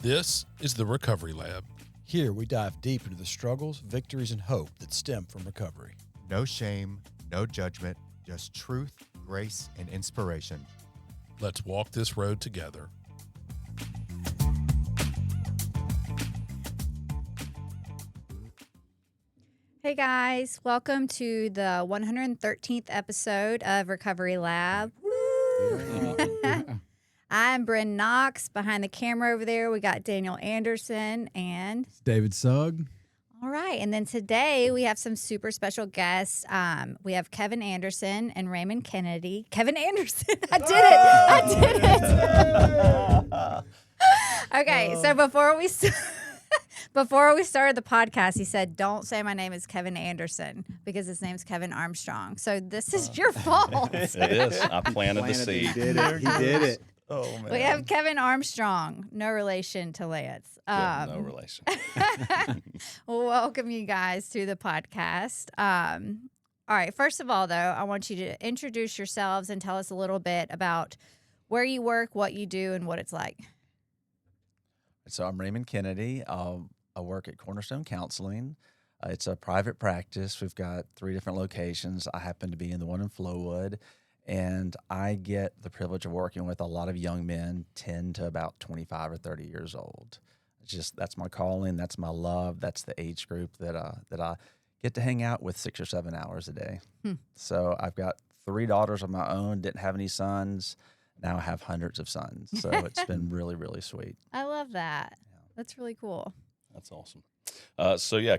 This is the Recovery Lab. Here we dive deep into the struggles, victories, and hope that stem from recovery. No shame, no judgment, just truth, grace, and inspiration. Let's walk this road together. Hey guys, welcome to the 113th episode of Recovery Lab. Woo! I'm Bryn Knox. Behind the camera over there, we got Daniel Anderson and David Sugg. All right, and then today we have some super special guests. We have Kevin Anderson and Raymond Kennedy. Kevin Anderson, I did it. Okay, so before we started the podcast, he said, "Don't say my name is Kevin Anderson because his name's Kevin Armstrong." So this is your fault. It is. I planted the seed. He did it. He did it. Oh, man. We have Kevin Armstrong, no relation to Lance. Yeah, no relation. Welcome you guys to the podcast. All right, first of all, though, I want you to introduce yourselves and tell us a little bit about where you work, what you do, and what it's like. So I'm Raymond Kennedy. I work at Cornerstone Counseling. It's a private practice. We've got 3 different locations. I happen to be in the one in Flowood, and I get the privilege of working with a lot of young men, 10 to about 25 or 30 years old. That's my calling. That's my love. That's the age group that I get to hang out with 6 or 7 hours a day. So I've got 3 daughters of my own. Didn't have any sons. Now I have hundreds of sons. So it's been really, really sweet. I love that. That's really cool. That's awesome.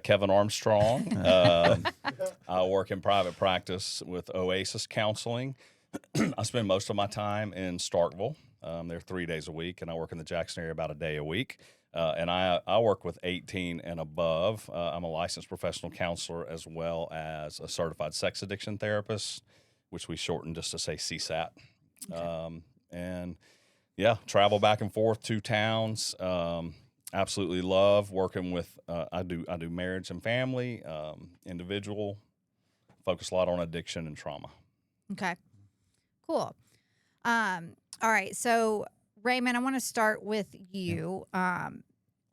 Kevin Armstrong. I work in private practice with Oasis Counseling. I spend most of my time in Starkville. They're 3 days a week, and I work in the Jackson area about a day a week. And I work with 18 and above. I'm a licensed professional counselor as well as a certified sex addiction therapist, which we shorten just to say CSAT. Okay. Travel back and forth 2 towns. Absolutely love working with. I do marriage and family, individual. Focus a lot on addiction and trauma. Okay, cool. All right, so Raymond, I want to start with you.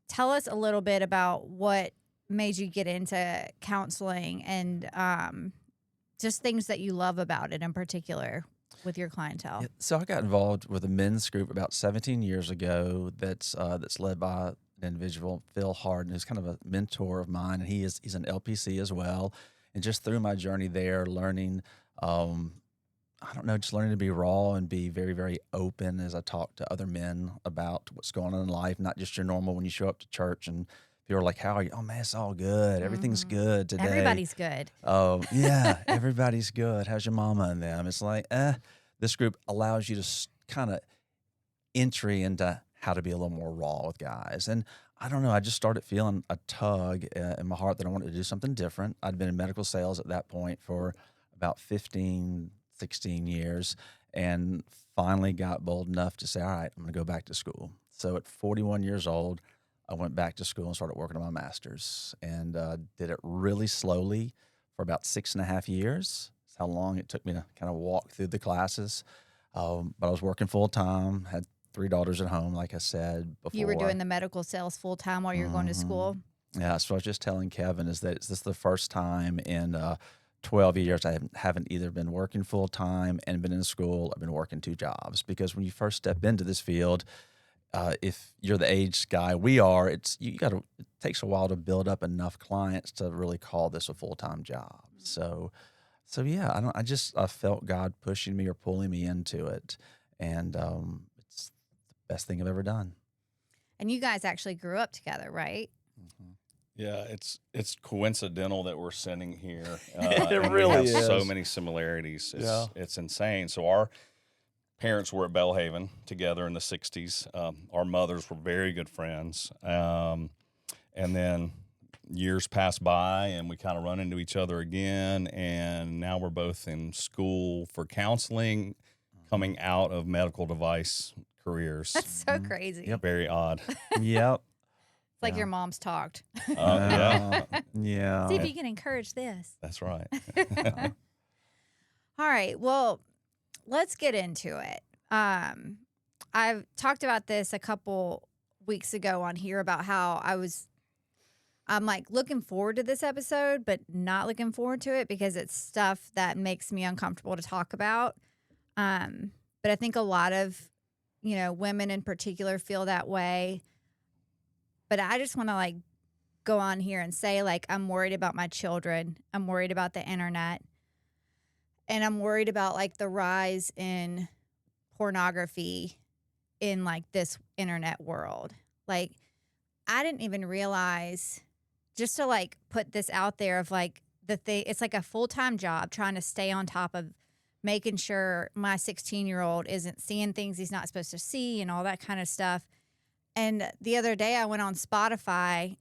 Tell us a little bit about what made you get into counseling and just things that you love about it in particular with your clientele. Yeah, so I got involved with a men's group about 17 years ago that's led by an individual, Phil Harden, who's kind of a mentor of mine, and he's an LPC as well. And just through my journey there, learning, just learning to be raw and be very, very open as I talk to other men about what's going on in life, not just your normal when you show up to church and people are like, "How are you?" "Oh man, it's all good. Everything's good today." Everybody's good. Oh yeah, everybody's good. How's your mama and them? It's like, this group allows you to kind of entry into how to be a little more raw with guys. And I don't know, I just started feeling a tug in my heart that I wanted to do something different. I'd been in medical sales at that point for about 15, 16 years, and finally got bold enough to say, all right, I'm going to go back to school. So at 41 years old, I went back to school and started working on my master's, and did it really slowly for about 6.5 years. That's how long it took me to kind of walk through the classes. But I was working full time, had 3 daughters at home, like I said before. You were doing the medical sales full time while you were going to school? Yeah, so I was just telling Kevin is this is the first time in 12 years I haven't either been working full time and been in school. I've been working 2 jobs, because when you first step into this field, if you're the age guy we are, it takes a while to build up enough clients to really call this a full-time job. So yeah, I felt God pushing me or pulling me into it, and it's the best thing I've ever done. And you guys actually grew up together, right? Mm-hmm. Yeah, it's coincidental that we're sitting here. It and really we have is. so many similarities. It's insane. So our parents were at Belhaven together in the 60s. Our mothers were very good friends. And then years passed by and we kind of run into each other again. And now we're both in school for counseling, coming out of medical device careers. That's so crazy. Yep. Very odd. Yep. It's like your mom's talked. Yeah, Yeah. See if you can encourage this. that's right. All right. Well, let's get into it. I've talked about this a couple weeks ago on here about how I'm like looking forward to this episode, but not looking forward to it because it's stuff that makes me uncomfortable to talk about. But I think a lot of, women in particular feel that way. But I just want to like go on here and say, like, I'm worried about my children. I'm worried about the internet. And I'm worried about like the rise in pornography in like this internet world. Like, I didn't even realize, just to like put this out there, of like it's like a full-time job trying to stay on top of making sure my 16-year-old isn't seeing things he's not supposed to see and all that kind of stuff. And the other day I went on Spotify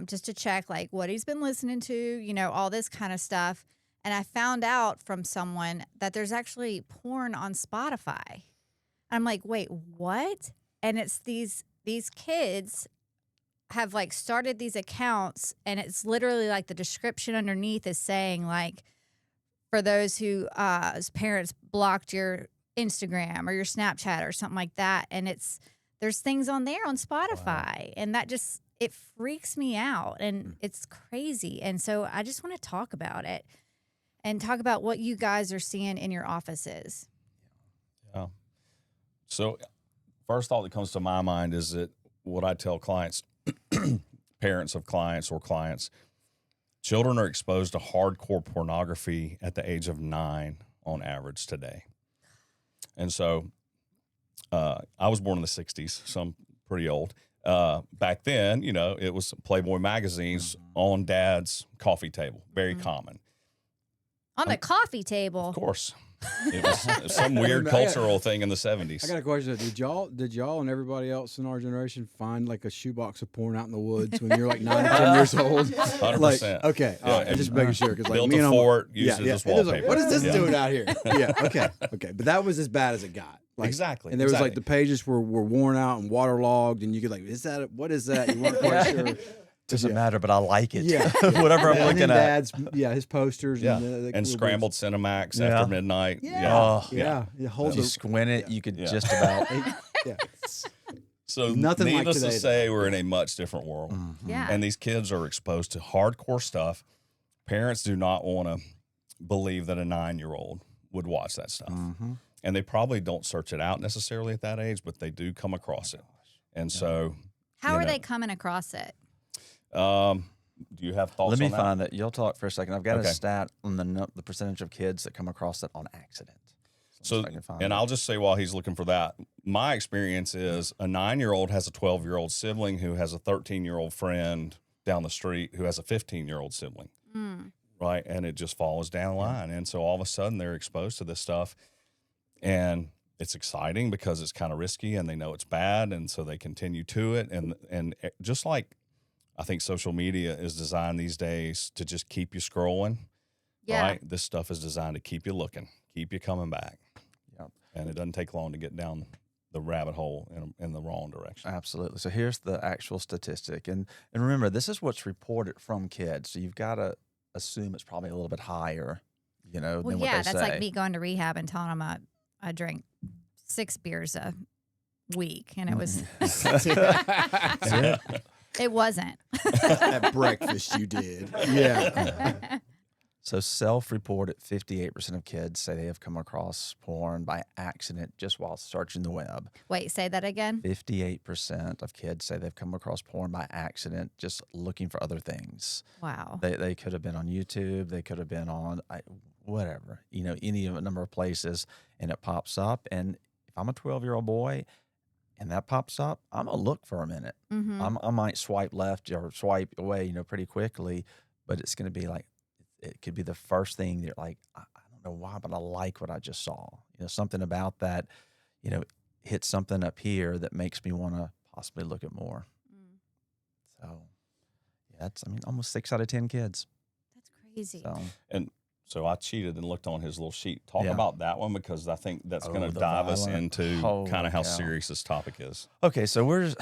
just to check like what he's been listening to, all this kind of stuff. And I found out from someone that there's actually porn on Spotify. I'm like, wait, what? And it's these kids have like started these accounts, and it's literally like the description underneath is saying like, for those who as parents blocked your Instagram or your Snapchat or something like that. And there's things on there on Spotify. Wow. And that just, it freaks me out, and it's crazy. And so I just want to talk about it and talk about what you guys are seeing in your offices. Yeah. So first thought that comes to my mind is that what I tell clients, parents of clients or clients, children are exposed to hardcore pornography at the age of 9 on average today. And so I was born in the 60s, so I'm pretty old. Back then, it was Playboy magazines on dad's coffee table, very common. On the coffee table? Of course. It was some weird cultural thing in the 70s. I got a question. Did y'all and everybody else in our generation find like a shoebox of porn out in the woods when you're like 9 or 10 years old? 100%. Like, okay. Yeah, I'm just making sure. Cause like built me and a fort, used it as It was wallpaper. like, what is this Yeah. doing out here? Yeah. Okay. Okay. But that was as bad as it got. Like, Exactly. And there was like exactly. the pages were worn out and waterlogged, and you could like, what is that? You weren't quite sure. Doesn't matter, but I like it. Yeah. Whatever I'm And looking then at. Dad's, his posters. Yeah. And Scrambled Cinemax Yeah. after midnight. Yeah. Oh, Yeah. It holds If you a- squint it, you could Yeah. just about. yeah. So Nothing like needless to today, say, we're in a much different world. Yeah. And these kids are exposed to hardcore stuff. Parents do not want to believe that a 9-year-old would watch that stuff. Mm-hmm. And they probably don't search it out necessarily at that age, but they do come across it. And so, How are they coming across it? do you have thoughts Let me on that? find that. You'll talk for a second. I've got Okay. a stat on the percentage of kids that come across it on accident. So, I can find and it. I'll just say while he's looking for that, my experience is a 9-year-old has a 12-year-old sibling who has a 13-year-old friend down the street who has a 15-year-old sibling, right? And it just follows down the line. And so all of a sudden they're exposed to this stuff, and it's exciting because it's kind of risky and they know it's bad, and so they continue to it. And just like I think social media is designed these days to just keep you scrolling, Yeah. right? This stuff is designed to keep you looking, keep you coming back. Yep. And it doesn't take long to get down the rabbit hole in the wrong direction. Absolutely. So here's the actual statistic. And remember, this is what's reported from kids. So you've got to assume it's probably a little bit higher, Well, than what yeah, they that's say. like me going to rehab and telling them I drink 6 beers a week, and it was it wasn't. At breakfast you did. Yeah. So self-reported 58% of kids say they have come across porn by accident just while searching the web. Wait, say that again. 58% of kids say they've come across porn by accident just looking for other things. Wow. They could have been on YouTube. They could have been on whatever, any of a number of places, and it pops up. And if I'm a 12-year-old boy and that pops up, I'm going to look for a minute. Mm-hmm. I might swipe left or swipe away, pretty quickly, but it's going to be like, it could be the first thing that I don't know why, but I like what I just saw. Something about that, hit something up here that makes me want to possibly look at more. So, yeah, it's, almost 6 out of 10 kids. That's crazy. So, And so I cheated and looked on his little sheet. Talk Yeah. about that one, because I think that's going to the dive us violent. into Holy kind of how cow. serious this topic is. okay, so we're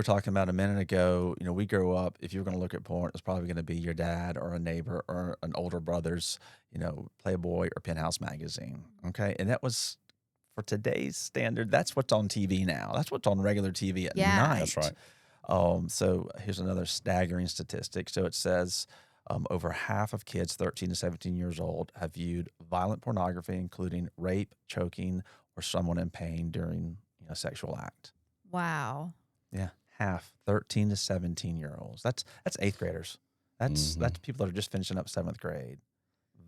talking about a minute ago. We grow up. If you're going to look at porn, it's probably going to be your dad or a neighbor or an older brother's, Playboy or Penthouse magazine. Okay, and that was for today's standard, that's what's on TV now. That's what's on regular TV at Yeah. night. That's right. So here's another staggering statistic. So it says over half of kids 13 to 17 years old have viewed violent pornography, including rape, choking, or someone in pain during a sexual act. Wow. Yeah, half 13 to 17-year-olds. That's eighth graders. That's people that are just finishing up 7th grade.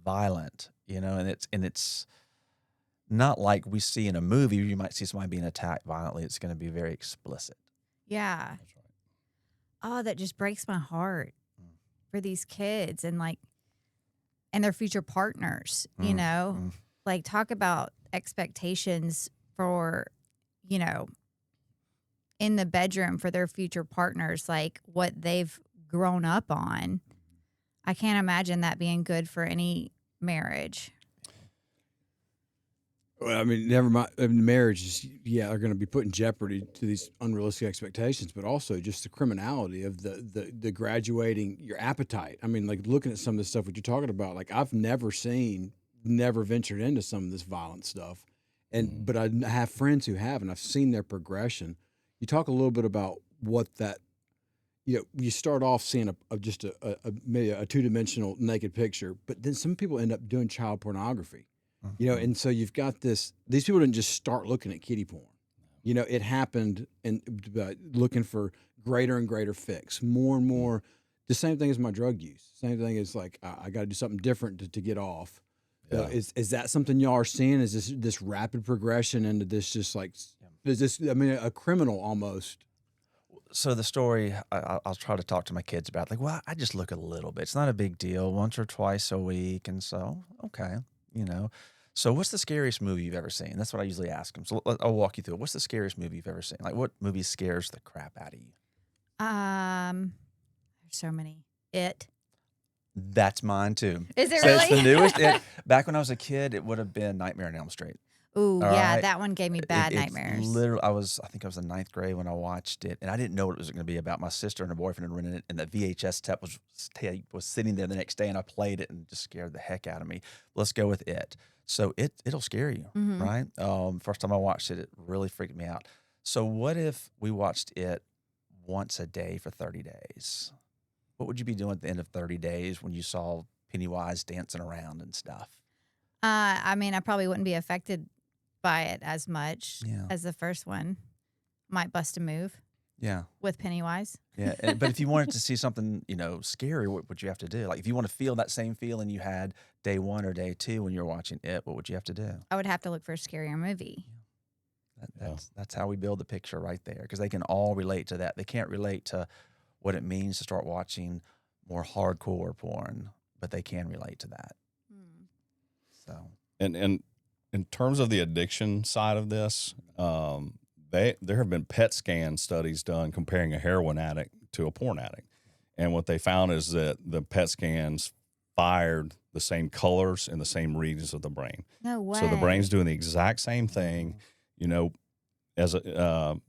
Violent, and it's not like we see in a movie. You might see somebody being attacked violently. It's going to be very explicit. Yeah. That's right. Oh, that just breaks my heart for these kids and their future partners, like talk about expectations for, in the bedroom for their future partners, like what they've grown up on. I can't imagine that being good for any marriage. Well, I mean, never mind. Marriages, are going to be put in jeopardy to these unrealistic expectations, but also just the criminality of the graduating your appetite. I mean, like looking at some of the stuff what you're talking about. Like I've never ventured into some of this violent stuff, but I have friends who have, and I've seen their progression. You talk a little bit about what that. You start off seeing maybe a 2-dimensional naked picture, but then some people end up doing child pornography. And so you've got these people didn't just start looking at kiddie porn. It happened and looking for greater and greater fix, more and more. The same thing as my drug use. Same thing as like, I got to do something different to get off. Yeah. Is that something y'all are seeing? Is this rapid progression into this just like, is this, a criminal almost? So the story, I'll try to talk to my kids about, like, well, I just look a little bit. It's not a big deal, once or twice a week. And so, okay, So what's the scariest movie you've ever seen? That's what I usually ask them. So I'll walk you through it. What's the scariest movie you've ever seen? Like, what movie scares the crap out of you? There's so many. It. That's mine too. Is it So really? it's the newest. Back when I was a kid, it would have been Nightmare on Elm Street. Ooh, All yeah, right. that one gave me bad It's nightmares. Literally, I think I was in 9th grade when I watched it, and I didn't know what it was going to be about. My sister and her boyfriend had rented it, and the VHS tape was sitting there the next day, and I played it, and it just scared the heck out of me. Let's go with it. So it'll scare you, right? First time I watched it, it really freaked me out. So what if we watched it once a day for 30 days? What would you be doing at the end of 30 days when you saw Pennywise dancing around and stuff? I mean, I probably wouldn't be affected by it as much Yeah. as the first one. Might bust a move Yeah. with Pennywise. Yeah, but if you wanted to see something, scary, what would you have to do? Like, if you want to feel that same feeling you had day 1 or day 2 when you're watching it, what would you have to do? I would have to look for a scarier movie. That's how we build the picture right there, because they can all relate to that. They can't relate to what it means to start watching more hardcore porn, but they can relate to that. So, And in terms of the addiction side of this, there have been PET scan studies done comparing a heroin addict to a porn addict. And what they found is that the PET scans fired the same colors in the same regions of the brain. No way. So the brain's doing the exact same thing, as a,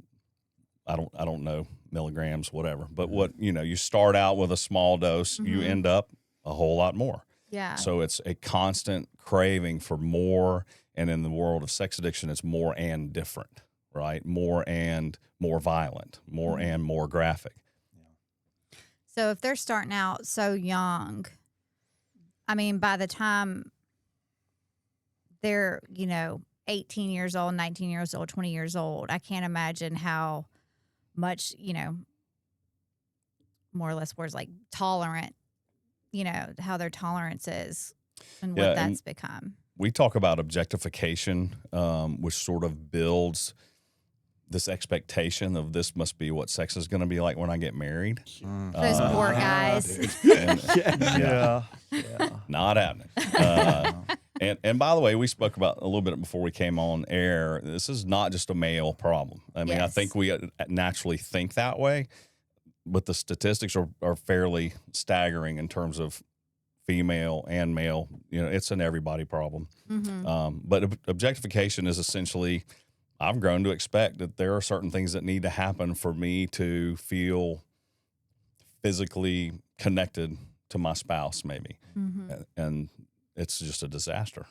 I don't know milligrams, whatever, but you start out with a small dose, you end up a whole lot more. Yeah. So it's a constant craving for more. And in the world of sex addiction, it's more and different, right? More and more violent, more and more graphic. So if they're starting out so young, I mean, by the time they're, 18 years old, 19 years old, 20 years old, I can't imagine how much, more or less words like tolerant, how their tolerance is and what that's become. We talk about objectification, which sort of builds this expectation of this must be what sex is going to be like when I get married. Those poor guys. Not happening. And by the way, we spoke about a little bit before we came on air. This is not just a male problem. I mean, I think we naturally think that way, but the statistics are fairly staggering in terms of female and male. It's an everybody problem. But objectification is essentially, I've grown to expect that there are certain things that need to happen for me to feel physically connected to my spouse, maybe. And it's just a disaster.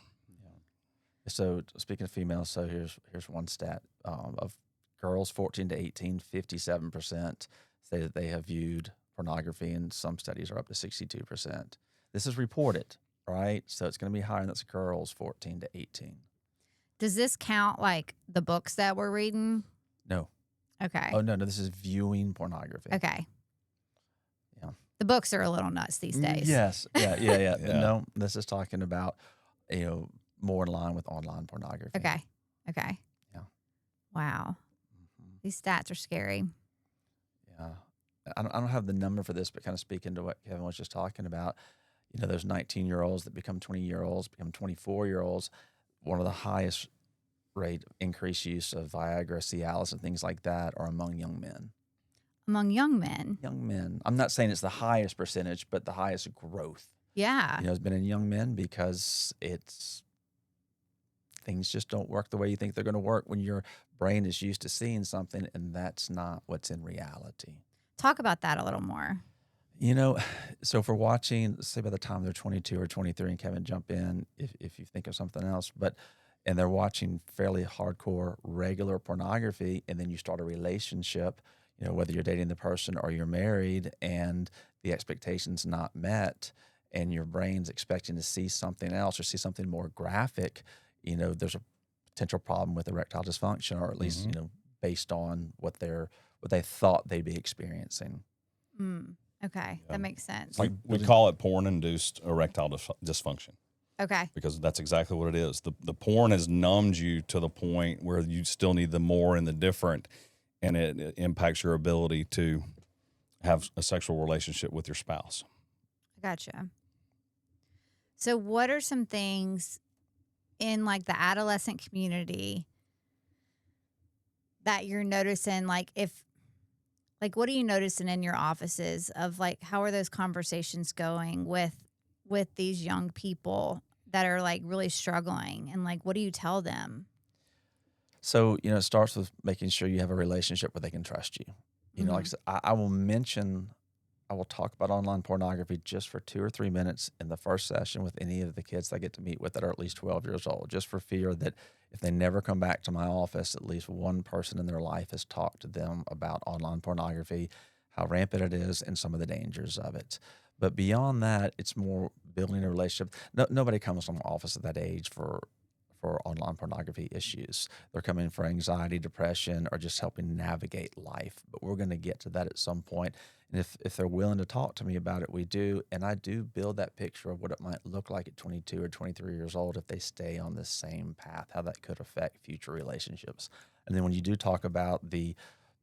So speaking of females, so here's one stat of girls 14 to 18, 57% say that they have viewed pornography, and some studies are up to 62%. This is reported, right? So it's going to be higher, and that's girls 14 to 18. Does this count like the books that we're reading? No. Okay. Oh, no, this is viewing pornography. Okay. Yeah. The books are a little nuts these days. Yes. Yeah. Yeah. No, this is talking about, more in line with online pornography. Okay. Okay. Yeah. Wow. Mhm. These stats are scary. Yeah. I don't have the number for this, but kind of speaking to what Kevin was just talking about, those 19-year-olds that become 20-year-olds, become 24-year-olds, one of the highest rate of increased use of Viagra, Cialis, and things like that are among young men. Among young men. Young men. I'm not saying it's the highest percentage, but the highest growth. Yeah. Has been in young men because things just don't work the way you think they're going to work when your brain is used to seeing something, and that's not what's in reality. Talk about that a little more. So if we're watching, say by the time they're 22 or 23, and Kevin, jump in if you think of something else, and they're watching fairly hardcore regular pornography, and then you start a relationship, whether you're dating the person or you're married, and the expectations not met, and your brain's expecting to see something else or see something more graphic, there's a potential problem with erectile dysfunction, or at least, based on what they thought they'd be experiencing. Okay. That makes sense. We call it porn-induced erectile dysfunction. Okay. Because that's exactly what it is. The porn has numbed you to the point where you still need the more and the different, and it impacts your ability to have a sexual relationship with your spouse. Gotcha. So what are some things in like the adolescent community that you're noticing, what are you noticing in your offices of how are those conversations going with these young people that are really struggling, and what do you tell them? So, it starts with making sure you have a relationship where they can trust you. Like I said, I will talk about online pornography just for 2 or 3 minutes in the first session with any of the kids I get to meet with that are at least 12 years old, just for fear that if they never come back to my office, at least one person in their life has talked to them about online pornography, how rampant it is, and some of the dangers of it. But beyond that, it's more building a relationship. Nobody comes from my office at that age for online pornography issues. They're coming for anxiety, depression, or just helping navigate life. But we're going to get to that at some point. And if they're willing to talk to me about it, we do. And I do build that picture of what it might look like at 22 or 23 years old if they stay on this same path, how that could affect future relationships. And then when you do talk about the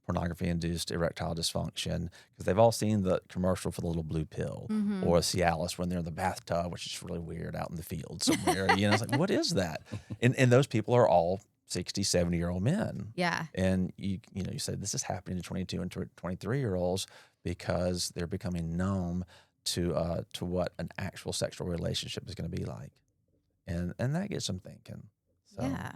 pornography-induced erectile dysfunction, because they've all seen the commercial for the little blue pill or a Cialis when they're in the bathtub, which is really weird out in the field somewhere. It's like, what is that? And those people are all 60, 70-year-old men. Yeah. And you said this is happening to 22 and 23-year-olds because they're becoming numb to what an actual sexual relationship is going to be like. And that gets them thinking. So, yeah.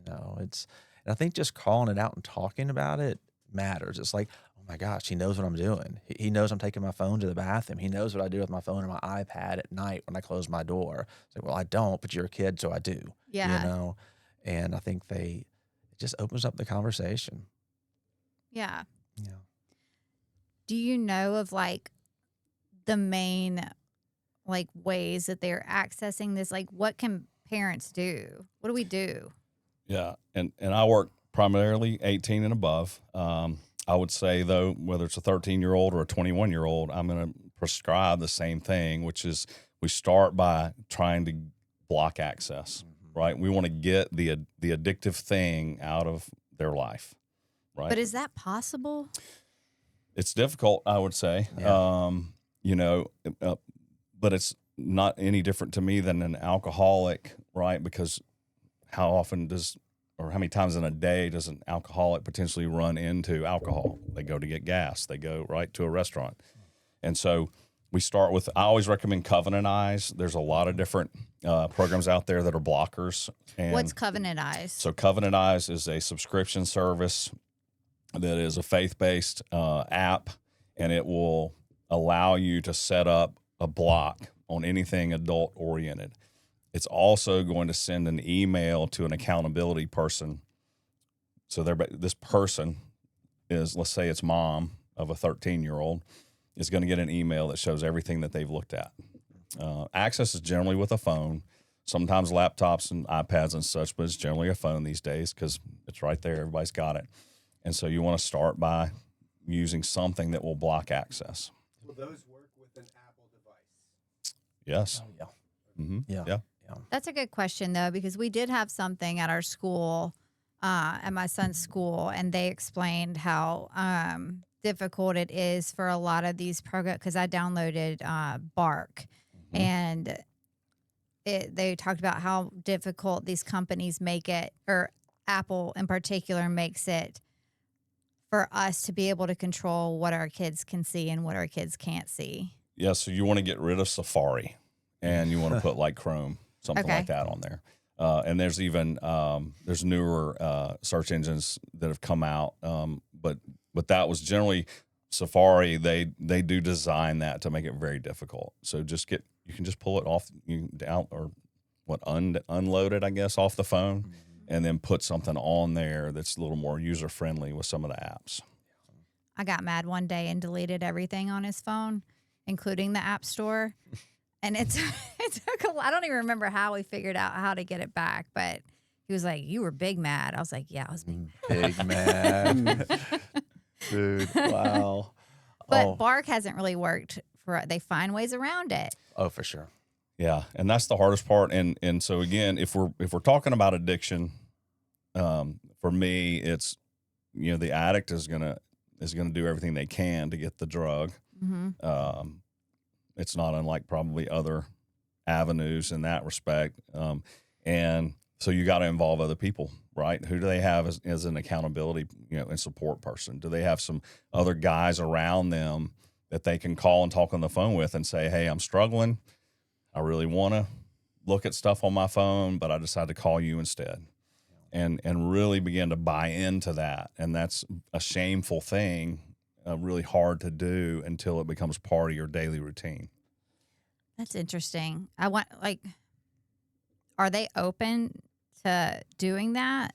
And I think just calling it out and talking about it matters. It's like, oh my gosh, he knows what I'm doing. He knows I'm taking my phone to the bathroom. He knows what I do with my phone and my iPad at night when I close my door. It's like, well, I don't, but you're a kid, so I do. Yeah. And I think it just opens up the conversation. Yeah. Yeah. Do you know of the main ways that they're accessing this? What can parents do? What do we do? Yeah, and I work primarily 18 and above. I would say, though, whether it's a 13-year-old or a 21-year-old, I'm going to prescribe the same thing, which is we start by trying to block access, right? We want to get the addictive thing out of their life, right? But is that possible? It's difficult, I would say, Yeah. But it's not any different to me than an alcoholic, right? Because how often or how many times in a day does an alcoholic potentially run into alcohol? They go to get gas. They go right to a restaurant. And so we start with, I always recommend Covenant Eyes. There's a lot of different programs out there that are blockers. And What's Covenant Eyes? So Covenant Eyes is a subscription service that is a faith-based app, and it will allow you to set up a block on anything adult-oriented. it's also going to send an email to an accountability person. So this person is, let's say it's mom of a 13-year-old, is going to get an email that shows everything that they've looked at. Access is generally with a phone, sometimes laptops and iPads and such, but it's generally a phone these days because it's right there. Everybody's got it. And so you want to start by using something that will block access. Will those work with an Apple device? Yes. Oh, yeah. Mm-hmm. Yeah. Yeah. That's a good question, though, because we did have something at our school, at my son's school, and they explained how difficult it is for a lot of these programs, because I downloaded Bark, and they talked about how difficult these companies make it, or Apple in particular makes it, for us to be able to control what our kids can see and what our kids can't see. Yeah, so you want to get rid of Safari, and you want to put like Chrome, something Okay. like that on there. And there's even there's newer search engines that have come out, but that was generally Safari. They do design that to make it very difficult. So you can just pull it off, unload it, I guess, off the phone, and then put something on there that's a little more user friendly with some of the apps. I got mad one day and deleted everything on his phone, including the App Store. And it took I don't even remember how we figured out how to get it back, but he was like, "You were big mad." I was like, "Yeah, I was big mad." Big man. Dude, wow. But Bark hasn't really worked they find ways around it. Oh, for sure. Yeah, and that's the hardest part. And so again, if we're talking about addiction, for me, it's the addict is gonna do everything they can to get the drug. Mm-hmm. It's not unlike probably other avenues in that respect. And so you got to involve other people, right? Who do they have as an accountability, and support person? Do they have some other guys around them that they can call and talk on the phone with and say, "Hey, I'm struggling. I really want to look at stuff on my phone, but I decided to call you instead." And really begin to buy into that. And that's a shameful thing, really hard to do until it becomes part of your daily routine. That's interesting. Are they open to doing that?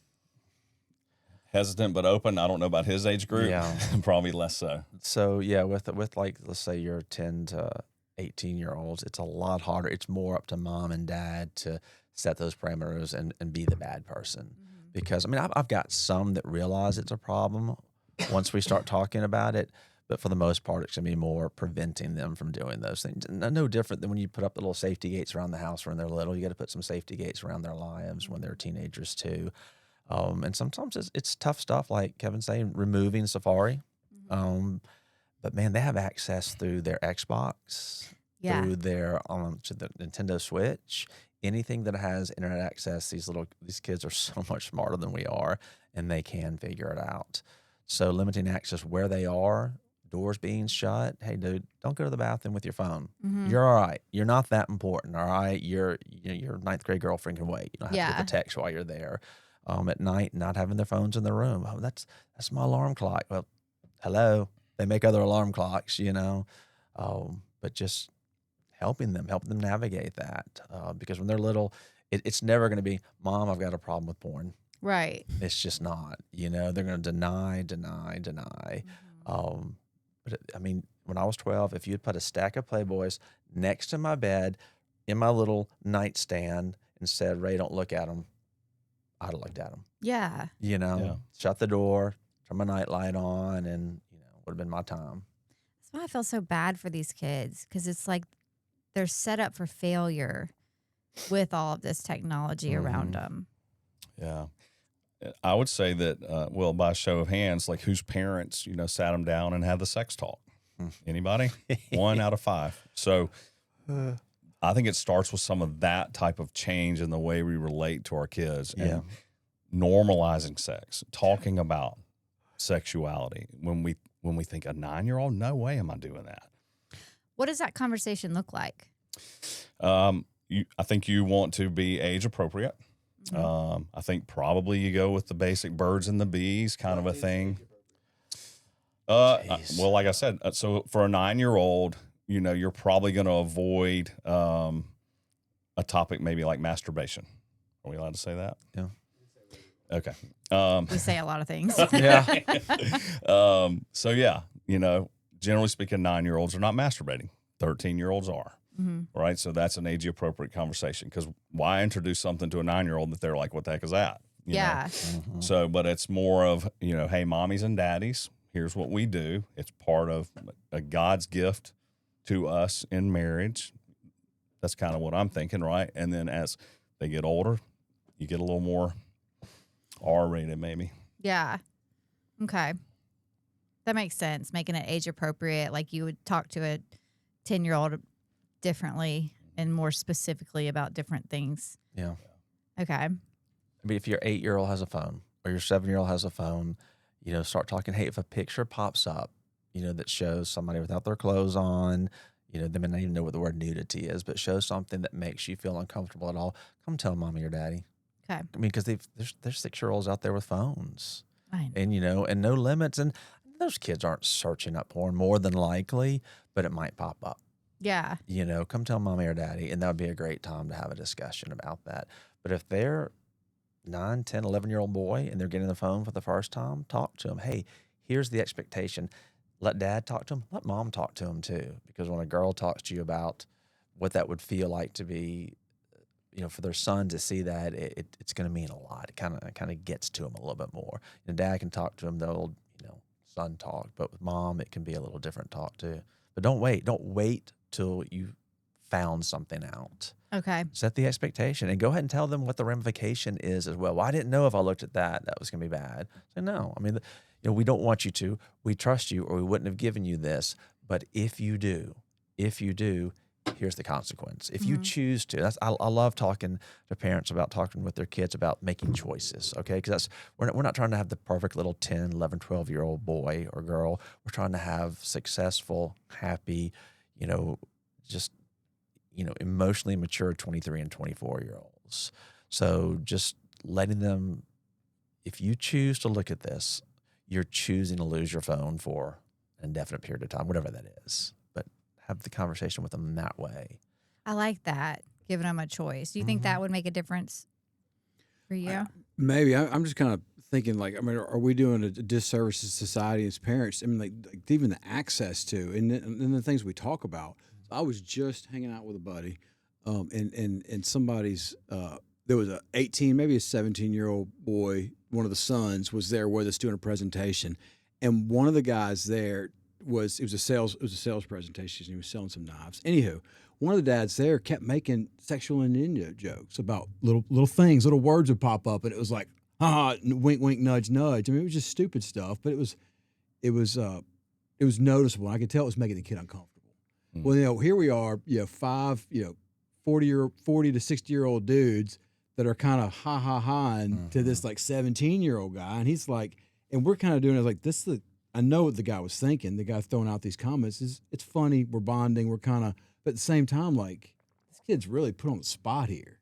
Hesitant but open. I don't know about his age group. Yeah. Probably less so. So yeah, with like, let's say you're 10 to 18-year-olds, it's a lot harder. It's more up to mom and dad to set those parameters and be the bad person. Because I mean, I've got some that realize it's a problem once we start talking about it, but for the most part, it's going to be more preventing them from doing those things. No different than when you put up the little safety gates around the house when they're little. You got to put some safety gates around their lives when they're teenagers too. And sometimes it's tough stuff, like Kevin's saying, removing Safari. But man, they have access through their Xbox, through their to the Nintendo Switch. Anything that has internet access, these kids are so much smarter than we are, and they can figure it out. So limiting access where they are, doors being shut. Hey, dude, don't go to the bathroom with your phone. You're all right. You're not that important. All right. Your ninth grade girlfriend can wait. You don't have to get the text while you're there. At night, not having their phones in their room. Oh, that's my alarm clock. Well, hello. They make other alarm clocks, but just helping them navigate that. Because when they're little, it's never going to be, "Mom, I've got a problem with porn." Right. It's just not. They're going to deny. But I mean, when I was 12, if you'd put a stack of Playboys next to my bed in my little nightstand and said, "Ray, don't look at them," I'd have looked at them. Yeah. Shut the door, turn my nightlight on, and would have been my time. That's why I feel so bad for these kids, because it's like they're set up for failure with all of this technology around them. Yeah. I would say that, by show of hands, like whose parents, sat them down and had the sex talk? Anybody? 1 out of 5. So I think it starts with some of that type of change in the way we relate to our kids and normalizing sex, talking about sexuality. When we think a 9-year-old, no way am I doing that. What does that conversation look like? I think you want to be age appropriate. I think probably you go with the basic birds and the bees kind of a thing. Well, like I said, so for a 9-year-old, you're probably going to avoid a topic maybe like masturbation. Are we allowed to say that? Yeah. Okay. We say a lot of things. Yeah. So yeah, generally speaking, 9-year-olds are not masturbating. 13-year-olds are. Right. So that's an age appropriate conversation, because why introduce something to a 9-year-old that they're like, what the heck is that? You know? Yeah. So, but it's more of, hey, mommies and daddies, here's what we do. It's part of a God's gift to us in marriage. That's kind of what I'm thinking, right? And then as they get older, you get a little more R-rated maybe. Yeah. Okay. That makes sense. Making it age appropriate. Like you would talk to a 10-year-old differently and more specifically about different things. Yeah. Okay. I mean, if your 8-year-old has a phone or your 7-year-old has a phone, start talking. Hey, if a picture pops up, that shows somebody without their clothes on, they may not even know what the word nudity is, but shows something that makes you feel uncomfortable at all, come tell mommy or daddy. Okay. I mean, because there's 6-year-olds out there with phones, Fine. and and no limits, and those kids aren't searching up porn more than likely, but it might pop up. Yeah. Come tell mommy or daddy, and that would be a great time to have a discussion about that. But if they're 9, 10, 11-year-old boy and they're getting the phone for the first time, talk to them. Hey, here's the expectation. Let dad talk to them. Let mom talk to them too. Because when a girl talks to you about what that would feel like to be, for their son to see that, it's going to mean a lot. It kind of gets to them a little bit more. Dad can talk to them the old, son talk, but with mom, it can be a little different talk too. But don't wait. Don't wait till you found something out. Okay. Set the expectation and go ahead and tell them what the ramification is as well. Well, I didn't know if I looked at that was going to be bad. So no, I mean, we don't want you to. We trust you, or we wouldn't have given you this. But if you do, here's the consequence. If you choose to, I love talking to parents about talking with their kids about making choices. Okay, because we're not trying to have the perfect little 10, 11, 12-year-old boy or girl. We're trying to have successful, happy, emotionally mature 23 and 24-year-olds. So just letting them, if you choose to look at this, you're choosing to lose your phone for an indefinite period of time, whatever that is. But have the conversation with them that way. I like that, giving them a choice. Do you think that would make a difference for you? Maybe. I'm just kind of thinking, are we doing a disservice to society as parents? I mean, like even the access to, and the things we talk about. I was just hanging out with a buddy, and somebody's there was a 18, maybe a 17-year-old boy. One of the sons was there with us doing a presentation, and one of the guys there it was a sales presentation. And he was selling some knives. Anywho, one of the dads there kept making sexual innuendo jokes about little things, little words would pop up, and it was like, wink, wink, nudge, nudge. I mean, it was just stupid stuff, but it was noticeable. I could tell it was making the kid uncomfortable. Well, here we are, 5, 40 to 60-year-old dudes that are kind of ha-ha-ha-ing to this 17-year-old guy. And he's like, and we're kind of doing it like this. I know what the guy was thinking. The guy throwing out these comments is, it's funny. We're bonding. We're kind of, but at the same time, this kid's really put on the spot here.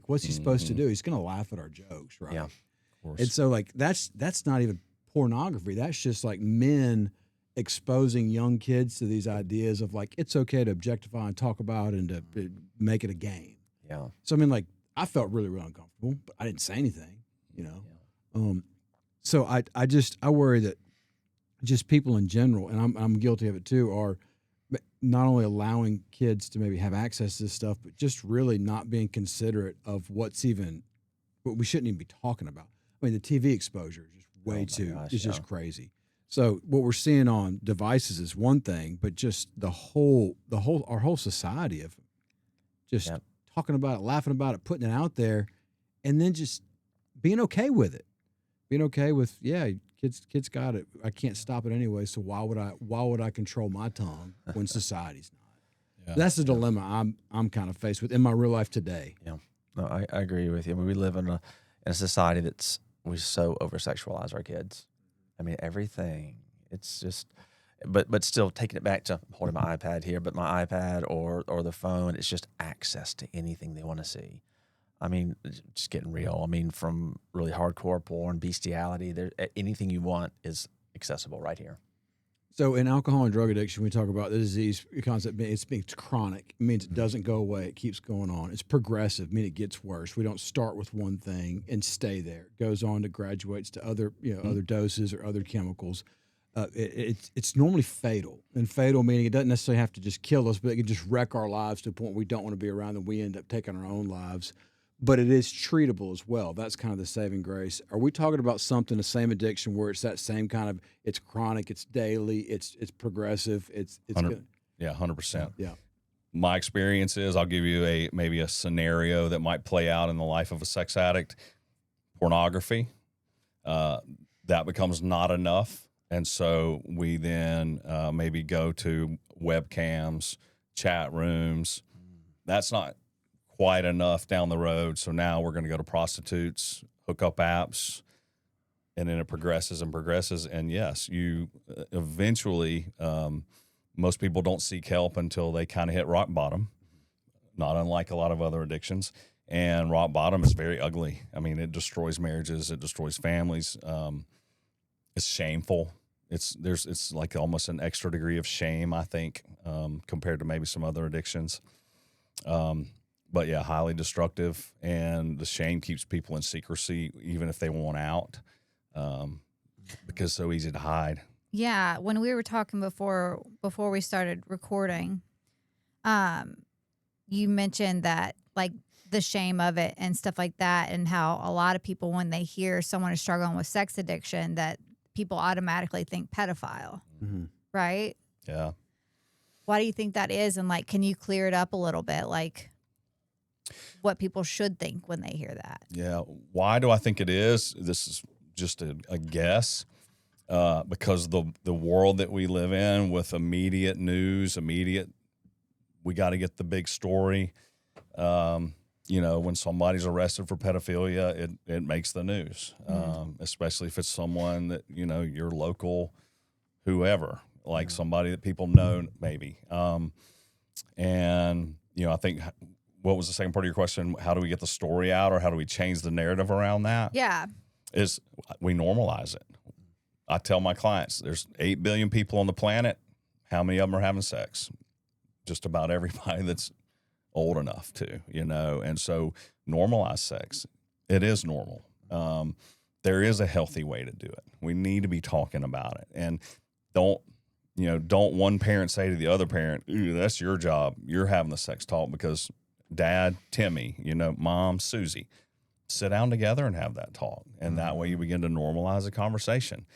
What's he supposed to do? He's going to laugh at our jokes, right? Yeah, of course. And so that's not even pornography. That's just men exposing young kids to these ideas of it's okay to objectify and talk about and to make it a game. Yeah. So I mean, I felt really, really uncomfortable, but I didn't say anything, So I worry that just people in general, and I'm guilty of it too, are not only allowing kids to maybe have access to this stuff, but just really not being considerate of what we shouldn't even be talking about. I mean, the TV exposure is just way just crazy. So what we're seeing on devices is one thing, but just our whole society of just talking about it, laughing about it, putting it out there, and then just being okay with it. Being okay with, kids got it. I can't stop it anyway, so why would I control my tongue when society's not? That's the dilemma I'm kind of faced with in my real life today. Yeah. No, I agree with you. I mean, we live in a society we so over-sexualize our kids. I mean, everything. It's just, but still taking it back to I'm holding my iPad here, but my iPad or the phone, it's just access to anything they want to see. I mean, just getting real. I mean, from really hardcore porn, bestiality, anything you want is accessible right here. So in alcohol and drug addiction, we talk about the disease concept. It's chronic. It means it doesn't go away. It keeps going on. It's progressive, meaning it gets worse. We don't start with one thing and stay there. It goes on to graduates to other, other doses or other chemicals. It's normally fatal, and fatal meaning it doesn't necessarily have to just kill us, but it can just wreck our lives to a point we don't want to be around, and we end up taking our own lives. But it is treatable as well. That's kind of the saving grace. Are we talking about something, the same addiction, where it's that same kind of, it's chronic, it's daily, it's progressive, it's good? Yeah, 100%. Yeah. My experience is, I'll give you maybe a scenario that might play out in the life of a sex addict. Pornography, that becomes not enough. And so we then maybe go to webcams, chat rooms. That's not quite enough down the road. So now we're going to go to prostitutes, hookup apps, and then it progresses and progresses. And yes, you eventually, most people don't seek help until they kind of hit rock bottom, not unlike a lot of other addictions. And rock bottom is very ugly. I mean, it destroys marriages, it destroys families. It's shameful. It's like almost an extra degree of shame, I think, compared to maybe some other addictions. But yeah, highly destructive, and the shame keeps people in secrecy, even if they want out, because it's so easy to hide. Yeah, when we were talking before we started recording, you mentioned that, like, the shame of it and stuff like that, and how a lot of people, when they hear someone is struggling with sex addiction, that people automatically think pedophile, right? Yeah. Why do you think that is? And, like, can you clear it up a little bit, like what people should think when they hear that? Yeah. Why do I think it is? This is just a guess. Because the world that we live in, with immediate news, we got to get the big story. When somebody's arrested for pedophilia, it makes the news, especially if it's someone that, your local, whoever, like somebody that people know maybe. I think, what was the second part of your question? How do we get the story out, or how do we change the narrative around that? Yeah. Is we normalize it. I tell my clients, there's 8 billion people on the planet. How many of them are having sex? Just about everybody that's old enough to, and so normalize sex. It is normal. There is a healthy way to do it. We need to be talking about it, and don't one parent say to the other parent, "Ooh, that's your job. You're having the sex talk," because Dad, Timmy, Mom, Susie, sit down together and have that talk. And that way you begin to normalize the conversation.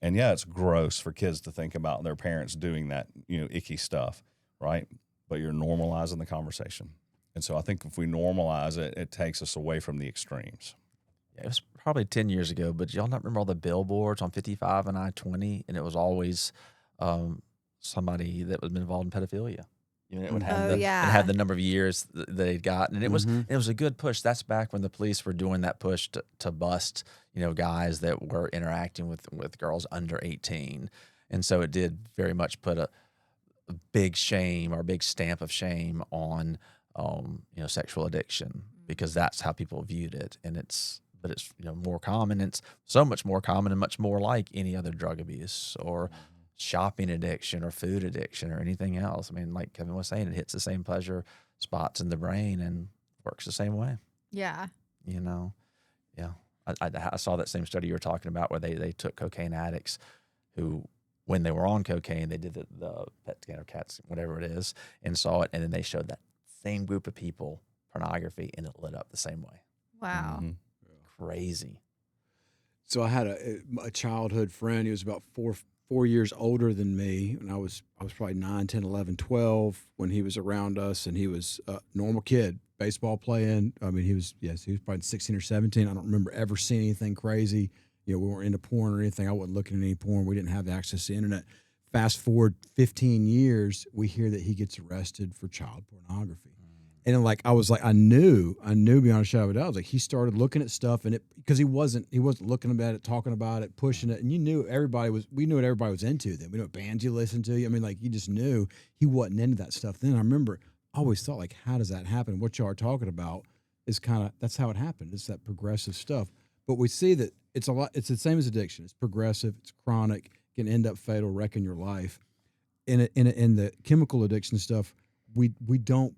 And yeah, it's gross for kids to think about their parents doing that, icky stuff, right? But you're normalizing the conversation. And so I think if we normalize it, it takes us away from the extremes. Yeah, it was probably 10 years ago, but y'all not remember all the billboards on 55 and I-20, and it was always somebody that was involved in pedophilia. It would have it had the number of years that they'd gotten, and it was a good push. That's back when the police were doing that push to bust guys that were interacting with girls under 18, and so it did very much put a big shame or a big stamp of shame on sexual addiction, because that's how people viewed it, and it's more common. It's so much more common and much more like any other drug abuse or shopping addiction or food addiction or anything else. I mean, like Kevin was saying, it hits the same pleasure spots in the brain and works the same way. Yeah. Yeah. I saw that same study you were talking about, where they took cocaine addicts who, when they were on cocaine, they did the PET scan or CAT, whatever it is, and saw it, and then they showed that same group of people pornography, and it lit up the same way. Wow. Crazy. So I had a childhood friend. He was about four years older than me, and I was probably 9, 10, 11, 12 when he was around us, and he was a normal kid, baseball playing. I mean, he was probably 16 or 17. I don't remember ever seeing anything crazy. We weren't into porn or anything. I wasn't looking at any porn. We didn't have access to the internet. Fast forward 15 years, we hear that he gets arrested for child pornography. And I knew beyond a shadow of a doubt. I was like, he started looking at stuff, and because he wasn't looking at it, talking about it, pushing it, and we knew what everybody was into then. We knew what bands you listened to. I mean, like, you just knew he wasn't into that stuff then. I remember I always thought, like, how does that happen? What y'all are talking about is that's how it happened. It's that progressive stuff. But we see that it's the same as addiction. It's progressive, it's chronic, can end up fatal, wrecking your life. In the chemical addiction stuff, we don't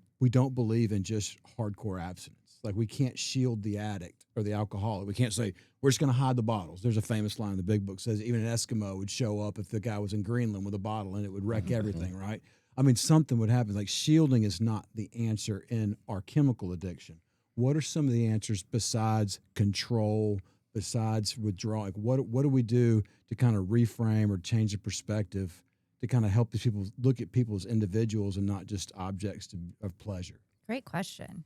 believe in just hardcore abstinence. Like, we can't shield the addict or the alcoholic. We can't say we're just going to hide the bottles. There's a famous line in the Big Book says even an Eskimo would show up if the guy was in Greenland with a bottle and it would wreck everything, right? I mean, something would happen. Like, shielding is not the answer in our chemical addiction. What are some of the answers besides control, besides withdrawal? Like, what do we do to kind of reframe or change the perspective to kind of help these people look at people as individuals and not just objects of pleasure? Great question.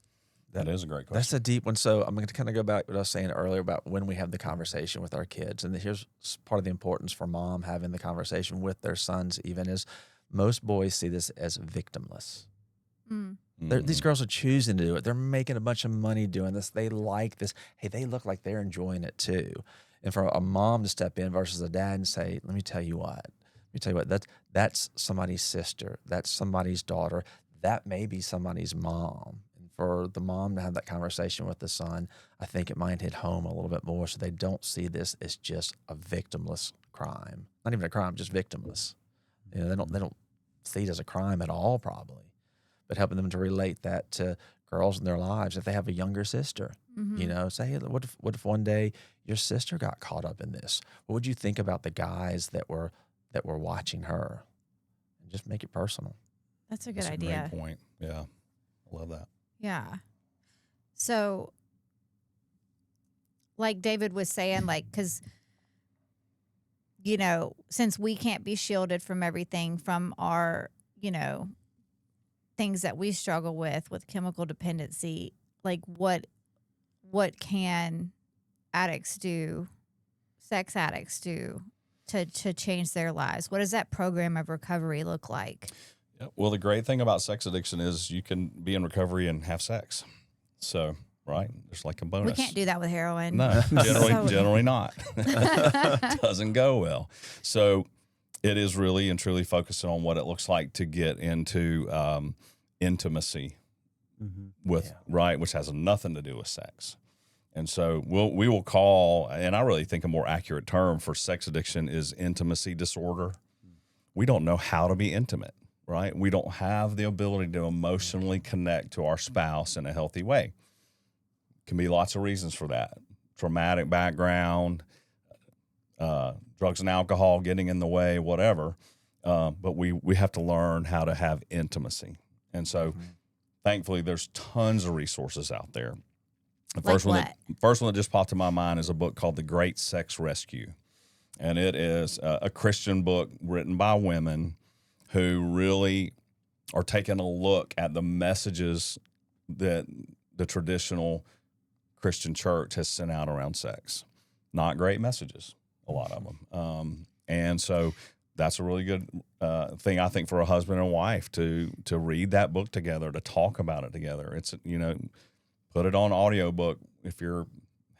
That is a great question. That's a deep one. So I'm going to kind of go back to what I was saying earlier about when we have the conversation with our kids. And here's part of the importance for mom having the conversation with their sons even is most boys see this as victimless. These girls are choosing to do it. They're making a bunch of money doing this. They like this. Hey, they look like they're enjoying it too. And for a mom to step in versus a dad and say, let me tell you what, that's somebody's sister. That's somebody's daughter. That may be somebody's mom. And for the mom to have that conversation with the son, I think it might hit home a little bit more so they don't see this as just a victimless crime. Not even a crime, just victimless. You know, they don't see it as a crime at all, probably. But helping them to relate that to girls in their lives, if they have a younger sister, you know, say, hey, what if one day your sister got caught up in this? What would you think about the guys that were watching her? And just make it personal. That's a good That's idea. a great point. Yeah, I love that. Yeah. So, like David was saying, like, because, you know, since we can't be shielded from everything from our, you know, things that we struggle with chemical dependency, like what can addicts do, sex addicts do to change their lives? What does that program of recovery look like? Yeah. Well, the great thing about sex addiction is you can be in recovery and have sex. So, right, there's like a bonus. We can't do that with heroin. No, generally not. Doesn't go well. So it is really and truly focusing on what it looks like to get into intimacy with, right, which has nothing to do with sex. And so we will call, and I really think a more accurate term for sex addiction is intimacy disorder. We don't know how to be intimate, right? We don't have the ability to emotionally connect to our spouse in a healthy way. Can be lots of reasons for that. Traumatic background, drugs and alcohol getting in the way, whatever. But we have to learn how to have intimacy. And so thankfully there's tons of resources out there. The first one that just popped in my mind is a book called The Great Sex Rescue. And it is a Christian book written by women who really are taking a look at the messages that the traditional Christian church has sent out around sex. Not great messages, a lot of them. And so that's a really good thing, I think, for a husband and wife to read that book together, to talk about it together. It's, you know, put it on audiobook if you're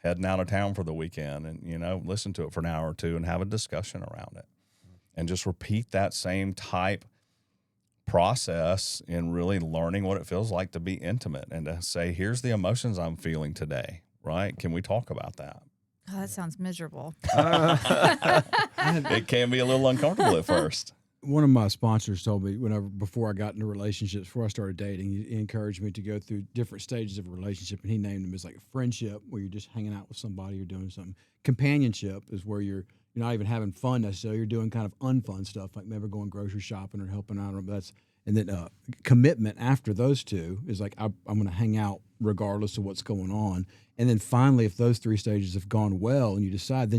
heading out of town for the weekend and, you know, listen to it for an hour or two and have a discussion around it. And just repeat that same type process in really learning what it feels like to be intimate and to say, here's the emotions I'm feeling today, right? Can we talk about that? Oh, that sounds miserable. It can be a little uncomfortable at first. One of my sponsors told me before I got into relationships, before I started dating, he encouraged me to go through different stages of a relationship, and he named them as like a friendship, where you're just hanging out with somebody, you're doing something. Companionship is where you're not even having fun necessarily, you're doing kind of unfun stuff, like maybe going grocery shopping or helping out. And then commitment after those two is like I'm going to hang out regardless of what's going on. And then finally, if those three stages have gone well and you decide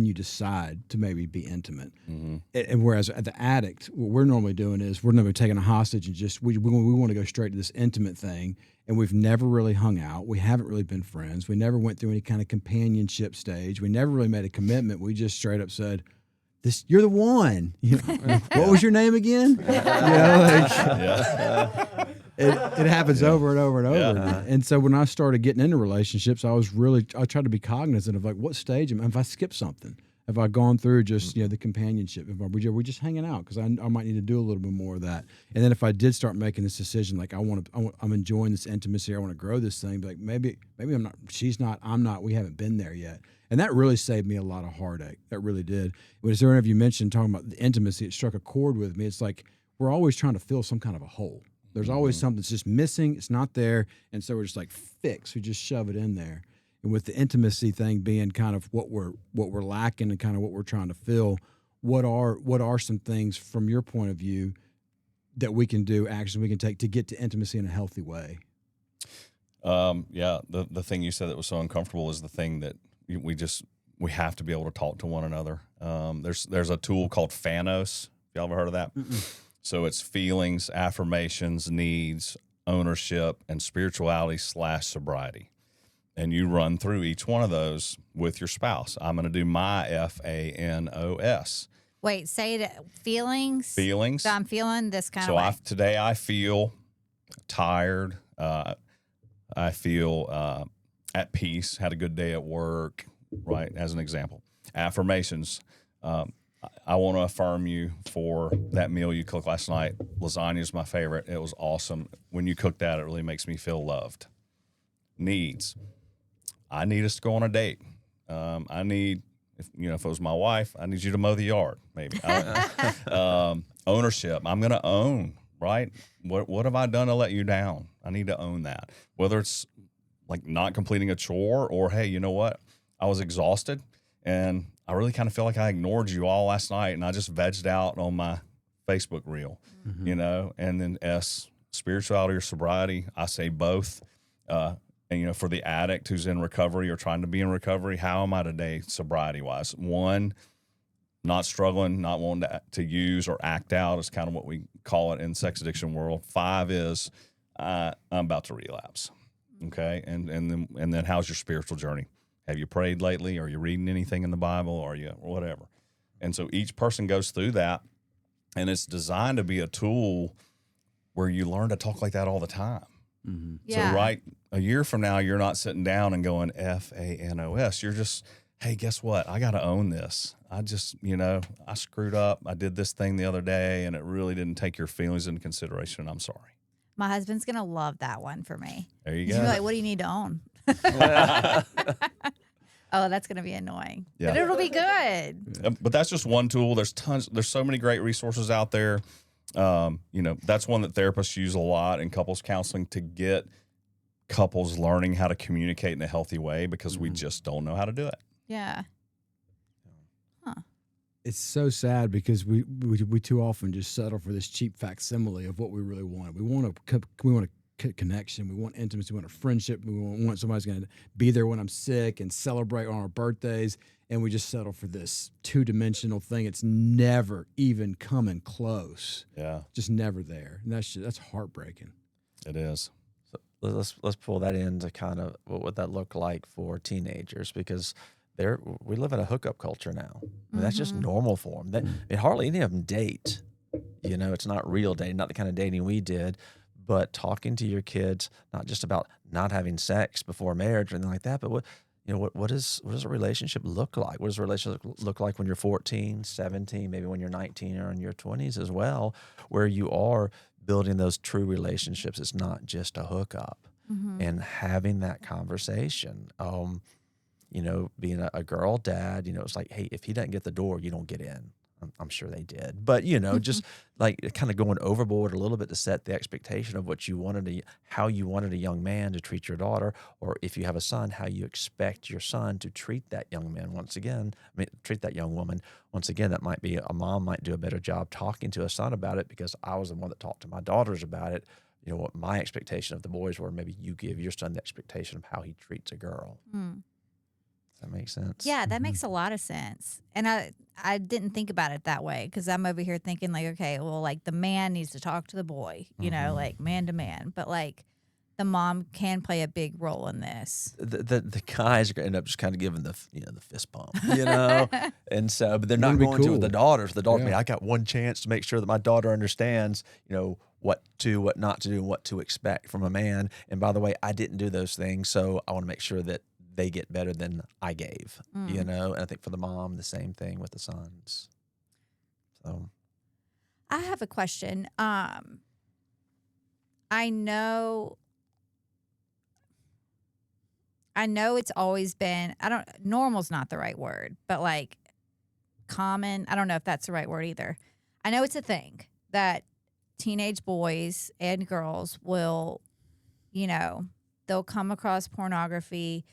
to maybe be intimate. Mm-hmm. And whereas at the addict, what we're normally doing is we're normally taking a hostage and just we want to go straight to this intimate thing. And we've never really hung out. We haven't really been friends. We never went through any kind of companionship stage. We never really made a commitment. We just straight up said, you're the one. You know, what was your name again? It happens over and over and over again. And so when I started getting into relationships, I tried to be cognizant of like what stage if I skip something. Have I gone through just the companionship? Are we just hanging out? Because I might need to do a little bit more of that. And then if I did start making this decision, like I'm enjoying this intimacy, I want to grow this thing. But like maybe I'm not. She's not. I'm not. We haven't been there yet. And that really saved me a lot of heartache. That really did. Was there any of you mentioned talking about the intimacy? It struck a chord with me. It's like we're always trying to fill some kind of a hole. There's always something that's just missing. It's not there, and so we're just like fix. We just shove it in there. And with the intimacy thing being kind of what we're lacking and kind of what we're trying to fill, what are some things from your point of view that we can do, actions we can take to get to intimacy in a healthy way? The thing you said that was so uncomfortable is the thing that we have to be able to talk to one another. There's a tool called Phanos. Y'all ever heard of that? So it's feelings, affirmations, needs, ownership, and spirituality / sobriety. And you run through each one of those with your spouse. I'm going to do my FANOS. Wait, say it. Feelings. Feelings. So I'm feeling this kind So of way. today I feel tired. I feel at peace. Had a good day at work. Right, as an example. Affirmations. I want to affirm you for that meal you cooked last night. Lasagna is my favorite. It was awesome. When you cook that, it really makes me feel loved. Needs. I need us to go on a date. I need, if it was my wife, I need you to mow the yard, maybe. Ownership. I'm going to own, right? What have I done to let you down? I need to own that. Whether it's like not completing a chore or, hey, you know what? I was exhausted and I really kind of feel like I ignored you all last night and I just vegged out on my Facebook reel, and then S, spirituality or sobriety. I say both. And, for the addict who's in recovery or trying to be in recovery, how am I today sobriety wise? 1, not struggling, not wanting to use or act out is kind of what we call it in sex addiction world. 5 is I'm about to relapse. Okay. And then how's your spiritual journey? Have you prayed lately? Are you reading anything in the Bible? Are you whatever? And so each person goes through that, and it's designed to be a tool where you learn to talk like that all the time. Mm-hmm. Yeah. So right a year from now, you're not sitting down and going FANOS. You're just, hey, guess what? I got to own this. I just, I screwed up. I did this thing the other day, and it really didn't take your feelings into consideration. I'm sorry. My husband's going to love that one for me. There you He's go. gonna be like, what do you need to own? Oh, that's going to be annoying. Yeah. But it'll be good. But that's just one tool. There's tons. There's so many great resources out there. That's one that therapists use a lot in couples counseling to get couples learning how to communicate in a healthy way because we just don't know how to do it. Yeah. It's so sad because we too often just settle for this cheap facsimile of what we really want. We want a connection. We want intimacy. We want a friendship. We want somebody's going to be there when I'm sick and celebrate on our birthdays. And we just settle for this 2-dimensional thing. It's never even coming close. Yeah, just never there. And that's heartbreaking. it is. Let's pull that into kind of what would that look like for teenagers, because we live in a hookup culture now. I mean, that's just normal for them. Hardly any of them date. It's not real dating, not the kind of dating we did. But talking to your kids, not just about not having sex before marriage or anything like that, but what does a relationship look like? What does a relationship look like when you're 14, 17, maybe when you're 19 or in your 20s as well, where you are building those true relationships? It's not just a hookup. And having that conversation, being a girl dad, it's like, hey, if he doesn't get the door, you don't get in. I'm sure they did. But, just like kind of going overboard a little bit to set the expectation of what you wanted, how you wanted a young man to treat your daughter, or if you have a son, how you expect your son to treat that young man treat that young woman. Once again, that might be a mom might do a better job talking to a son about it because I was the one that talked to my daughters about it. What my expectation of the boys were, maybe you give your son the expectation of how he treats a girl. Does that make sense? Yeah, that makes a lot of sense. And I didn't think about it that way because I'm over here thinking like, okay, well, like the man needs to talk to the boy, like man to man. But like the mom can play a big role in this. The guys are going to end up just kind of giving the fist bump, and so, but they're not That'd be going to cool. with the daughters. The daughter, Yeah. I got one chance to make sure that my daughter understands, what not to do, and what to expect from a man. And by the way, I didn't do those things, so I want to make sure that they get better than I gave, you know? And I think for the mom, the same thing with the sons. So I have a question. I know it's always been, normal's not the right word, but like common, I don't know if that's the right word either. I know it's a thing that teenage boys and girls will, they'll come across pornography,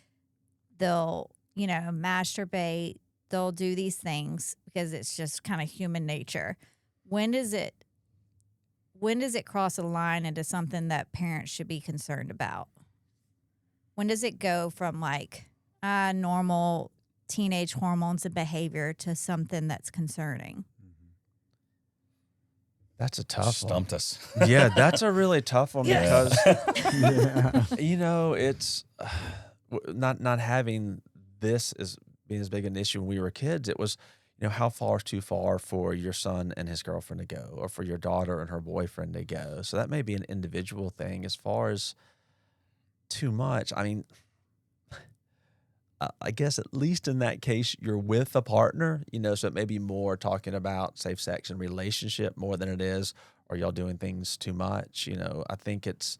they'll, masturbate, they'll do these things because it's just kind of human nature. When does it cross a line into something that parents should be concerned about? When does it go from like normal teenage hormones and behavior to something that's concerning? that's a tough one. Stumped us. Yeah, that's a really tough one because Yeah. it's not having this as being as big an issue when we were kids. It was, how far is too far for your son and his girlfriend to go, or for your daughter and her boyfriend to go. So that may be an individual thing. As far as too much, I mean, I guess at least in that case, you're with a partner, so it may be more talking about safe sex and relationship more than it is, are y'all doing things too much? I think it's,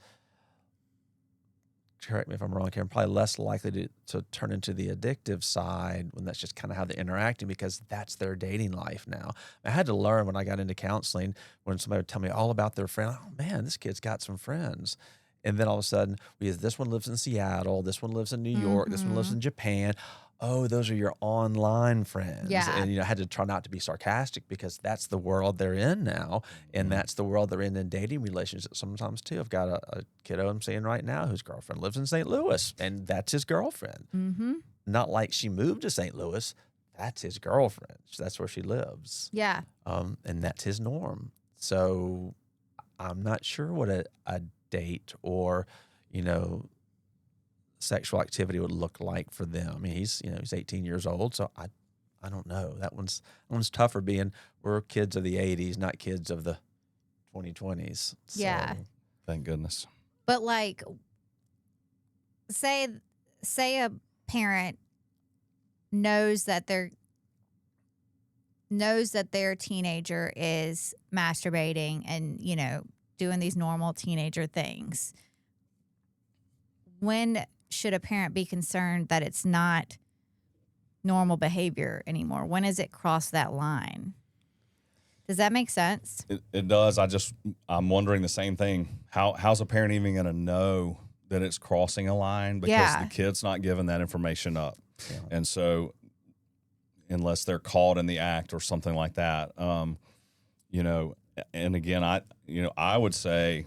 correct me if I'm wrong, Karen, probably less likely to turn into the addictive side when that's just kind of how they're interacting, because that's their dating life now. I had to learn when I got into counseling, when somebody would tell me all about their friend, oh man, this kid's got some friends. And then all of a sudden, this one lives in Seattle, this one lives in New York, this one lives in Japan. Oh, those are your online friends. Yeah. And, I had to try not to be sarcastic because that's the world they're in now. And that's the world they're in dating relationships sometimes too. I've got a kiddo I'm seeing right now whose girlfriend lives in St. Louis, and that's his girlfriend. Mm-hmm. Not like she moved to St. Louis. That's his girlfriend. That's where she lives. Yeah. And that's his norm. So I'm not sure what a date or, sexual activity would look like for them. I mean, he's 18 years old, so I don't know. That one's tougher being we're kids of the 80s, not kids of the 2020s. So. Yeah. Thank goodness. But like, say a parent knows that their teenager is masturbating and, doing these normal teenager things. When should a parent be concerned that it's not normal behavior anymore? When does it cross that line? Does that make sense? It does. I'm wondering the same thing. How's a parent even going to know that it's crossing a line? Because the kid's not giving that information up. Yeah. And so unless they're caught in the act or something like that, and again, I would say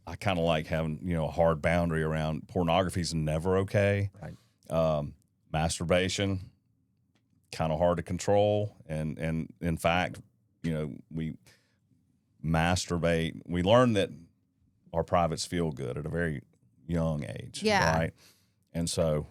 I kind of like having, a hard boundary around pornography is never okay. Right. Masturbation, kind of hard to control. And in fact, we masturbate. We learn that our privates feel good at a very young age. Yeah. Right. And so,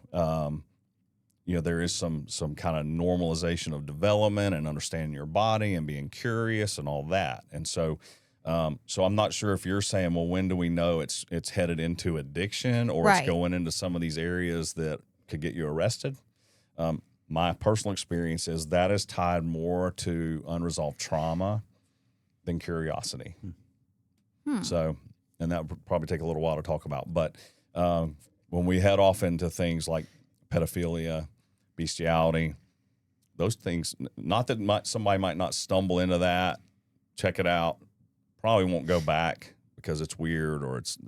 there is some kind of normalization of development and understanding your body and being curious and all that. And so, so I'm not sure if you're saying, well, when do we know it's headed into addiction or Right. it's going into some of these areas that could get you arrested? My personal experience is that is tied more to unresolved trauma than curiosity. So, and that would probably take a little while to talk about. But when we head off into things like pedophilia, bestiality, those things, not that somebody might not stumble into that, check it out, probably won't go back because it's weird or it's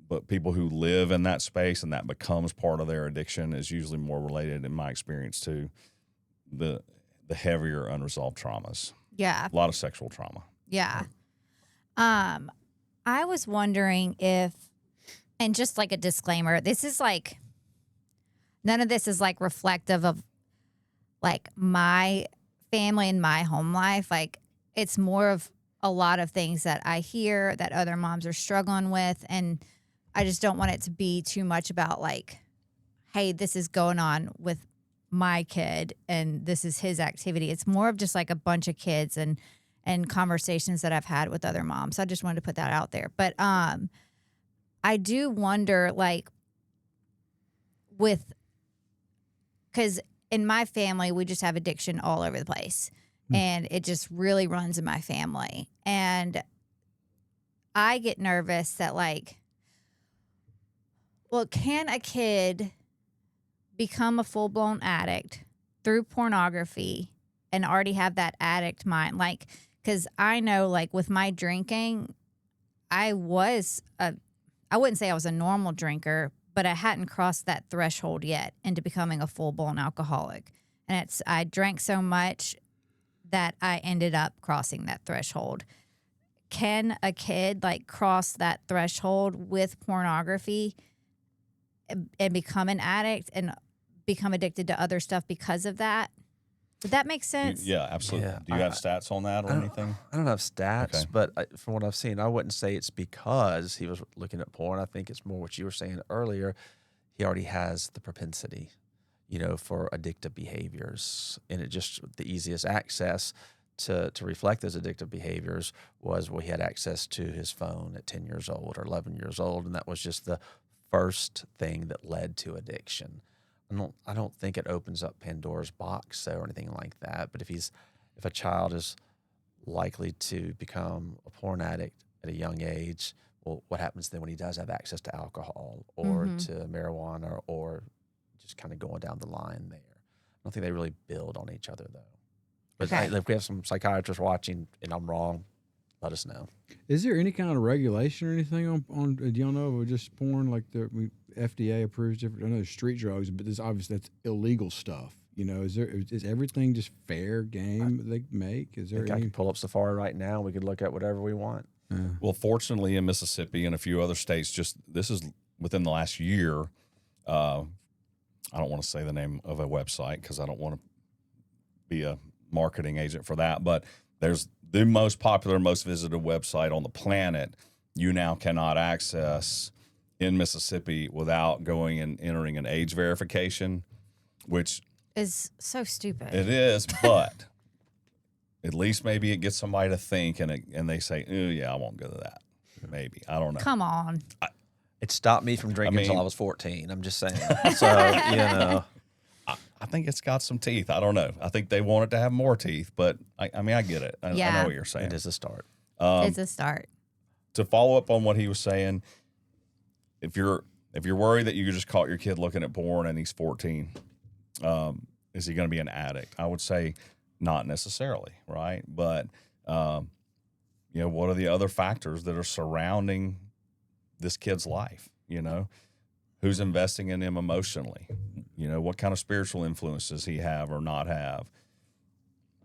but people who live in that space and that becomes part of their addiction is usually more related, in my experience, to the heavier unresolved traumas. Yeah. A lot of sexual trauma. Yeah. I was wondering if, and just like a disclaimer, this is like, none of this is like reflective of like my family and my home life. Like it's more of a lot of things that I hear that other moms are struggling with. And I just don't want it to be too much about like, hey, this is going on with my kid and this is his activity. It's more of just like a bunch of kids and conversations that I've had with other moms. So I just wanted to put that out there. But I do wonder, like because in my family, we just have addiction all over the place. And it just really runs in my family. And I get nervous that, like, well, can a kid become a full-blown addict through pornography and already have that addict mind? Like, because I know, like, with my drinking, I wouldn't say I was a normal drinker, but I hadn't crossed that threshold yet into becoming a full-blown alcoholic. And I drank so much that I ended up crossing that threshold. Can a kid, like, cross that threshold with pornography and become an addict and become addicted to other stuff because of that? Would that make sense? Yeah, absolutely. Yeah, Do you have stats on that or anything? I don't have stats, Okay. but from what I've seen, I wouldn't say it's because he was looking at porn. I think it's more what you were saying earlier. He already has the propensity, for addictive behaviors. And it just, the easiest access to reflect those addictive behaviors was, well, he had access to his phone at 10 years old or 11 years old. And that was just the first thing that led to addiction. I don't think it opens up Pandora's box or anything like that. But if a child is likely to become a porn addict at a young age, well, what happens then when he does have access to alcohol or to marijuana or just kind of going down the line there? I don't think they really build on each other, though. But Okay. if we have some psychiatrists watching and I'm wrong, let us know. Is there any kind of regulation or anything on do y'all know of just porn, like FDA approves different? I know there's street drugs, but there's obviously that's illegal stuff. Is everything just fair game they make? Is there I any? can pull up Safari right now. We could look at whatever we want. Well, fortunately, in Mississippi and a few other states, this is within the last year. I don't want to say the name of a website because I don't want to be a marketing agent for that. But there's the most popular, most visited website on the planet. You now cannot access in Mississippi without going and entering an age verification, which Is so stupid. it is, but at least maybe it gets somebody to think, and they say, "Oh yeah, I won't go to that." Maybe, I don't know. Come on. It stopped me from drinking until mean- I was 14. I'm just saying. So, I think it's got some teeth. I don't know. I think they want it to have more teeth, but I get it. I Yeah. know what you're saying. it is a start. It's a start. To follow up on what he was saying, if you're worried that you just caught your kid looking at porn and he's 14, is he going to be an addict? I would say not necessarily, right? But what are the other factors that are surrounding this kid's life? Who's investing in him emotionally? What kind of spiritual influences he have or not have?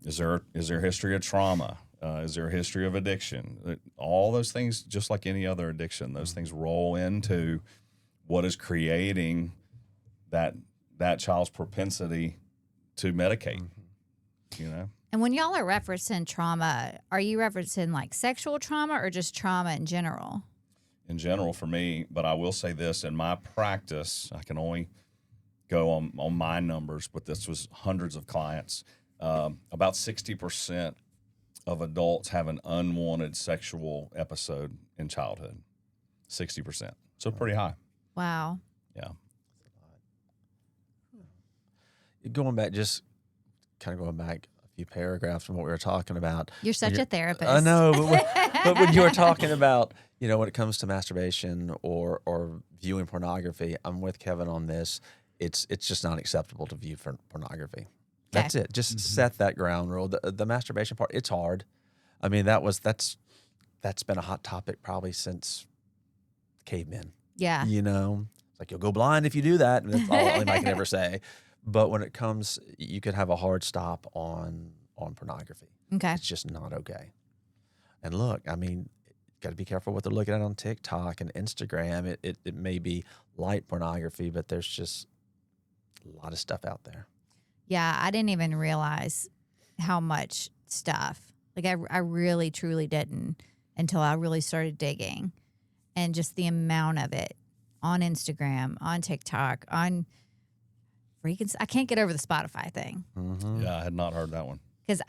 Is there a history of trauma? Is there a history of addiction? All those things, just like any other addiction, those things roll into what is creating that child's propensity to medicate. And when y'all are referencing trauma, are you referencing like sexual trauma or just trauma in general? In general for me, but I will say this, in my practice, I can only go on my numbers, but this was hundreds of clients. About 60% of adults have an unwanted sexual episode in childhood. 60%. So pretty high. Wow. Yeah. Going back a few paragraphs from what we were talking about. You're such a therapist. I know, but when you were talking about, when it comes to masturbation or viewing pornography, I'm with Kevin on this. It's just not acceptable to view pornography. That's it. Just set that ground rule. The masturbation part, it's hard. I mean, that's been a hot topic probably since cavemen. Yeah. It's like you'll go blind if you do that. And that's all I can ever say. But when it comes, you could have a hard stop on pornography. Okay. It's just not okay. And look, I mean, got to be careful what they're looking at on TikTok and Instagram. It may be light pornography, but there's just a lot of stuff out there. Yeah, I didn't even realize how much stuff. Like I really, truly didn't until I really started digging. And just the amount of it on Instagram, on TikTok, on freaking, I can't get over the Spotify thing. Mm-hmm. Yeah, I had not heard that one. Because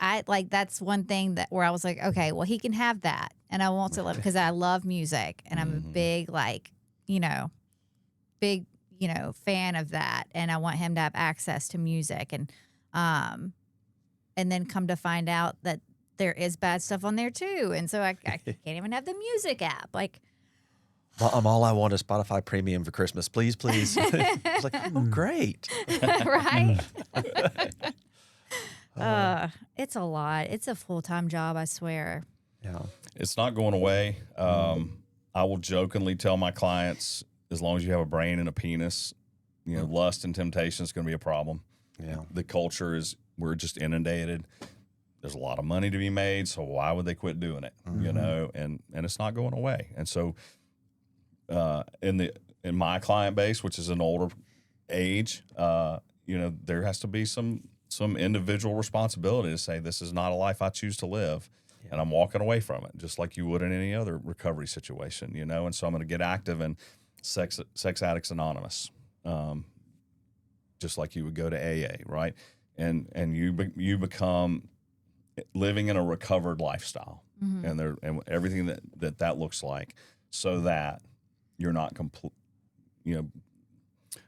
that's one thing where I was like, okay, well, he can have that. And I want to love, because I love music and I'm a big, fan of that, and I want him to have access to music, and then come to find out that there is bad stuff on there too, and so I can't even have the music app. Like, Mom, all I want is Spotify Premium for Christmas, please, please. It's like, oh, great. right? It's a lot. It's a full-time job, I swear. Yeah. It's not going away. I will jokingly tell my clients, as long as you have a brain and a penis, lust and temptation is going to be a problem. Yeah. The culture we're just inundated. There's a lot of money to be made, so why would they quit doing it? And it's not going away. And so, in my client base, which is an older age, there has to be some individual responsibility to say, this is not a life I choose to live, and I'm walking away from it, just like you would in any other recovery situation, And so I'm going to get active in Sex Addicts Anonymous, just like you would go to AA, right? And you become living in a recovered lifestyle, and everything that looks like, so that you're not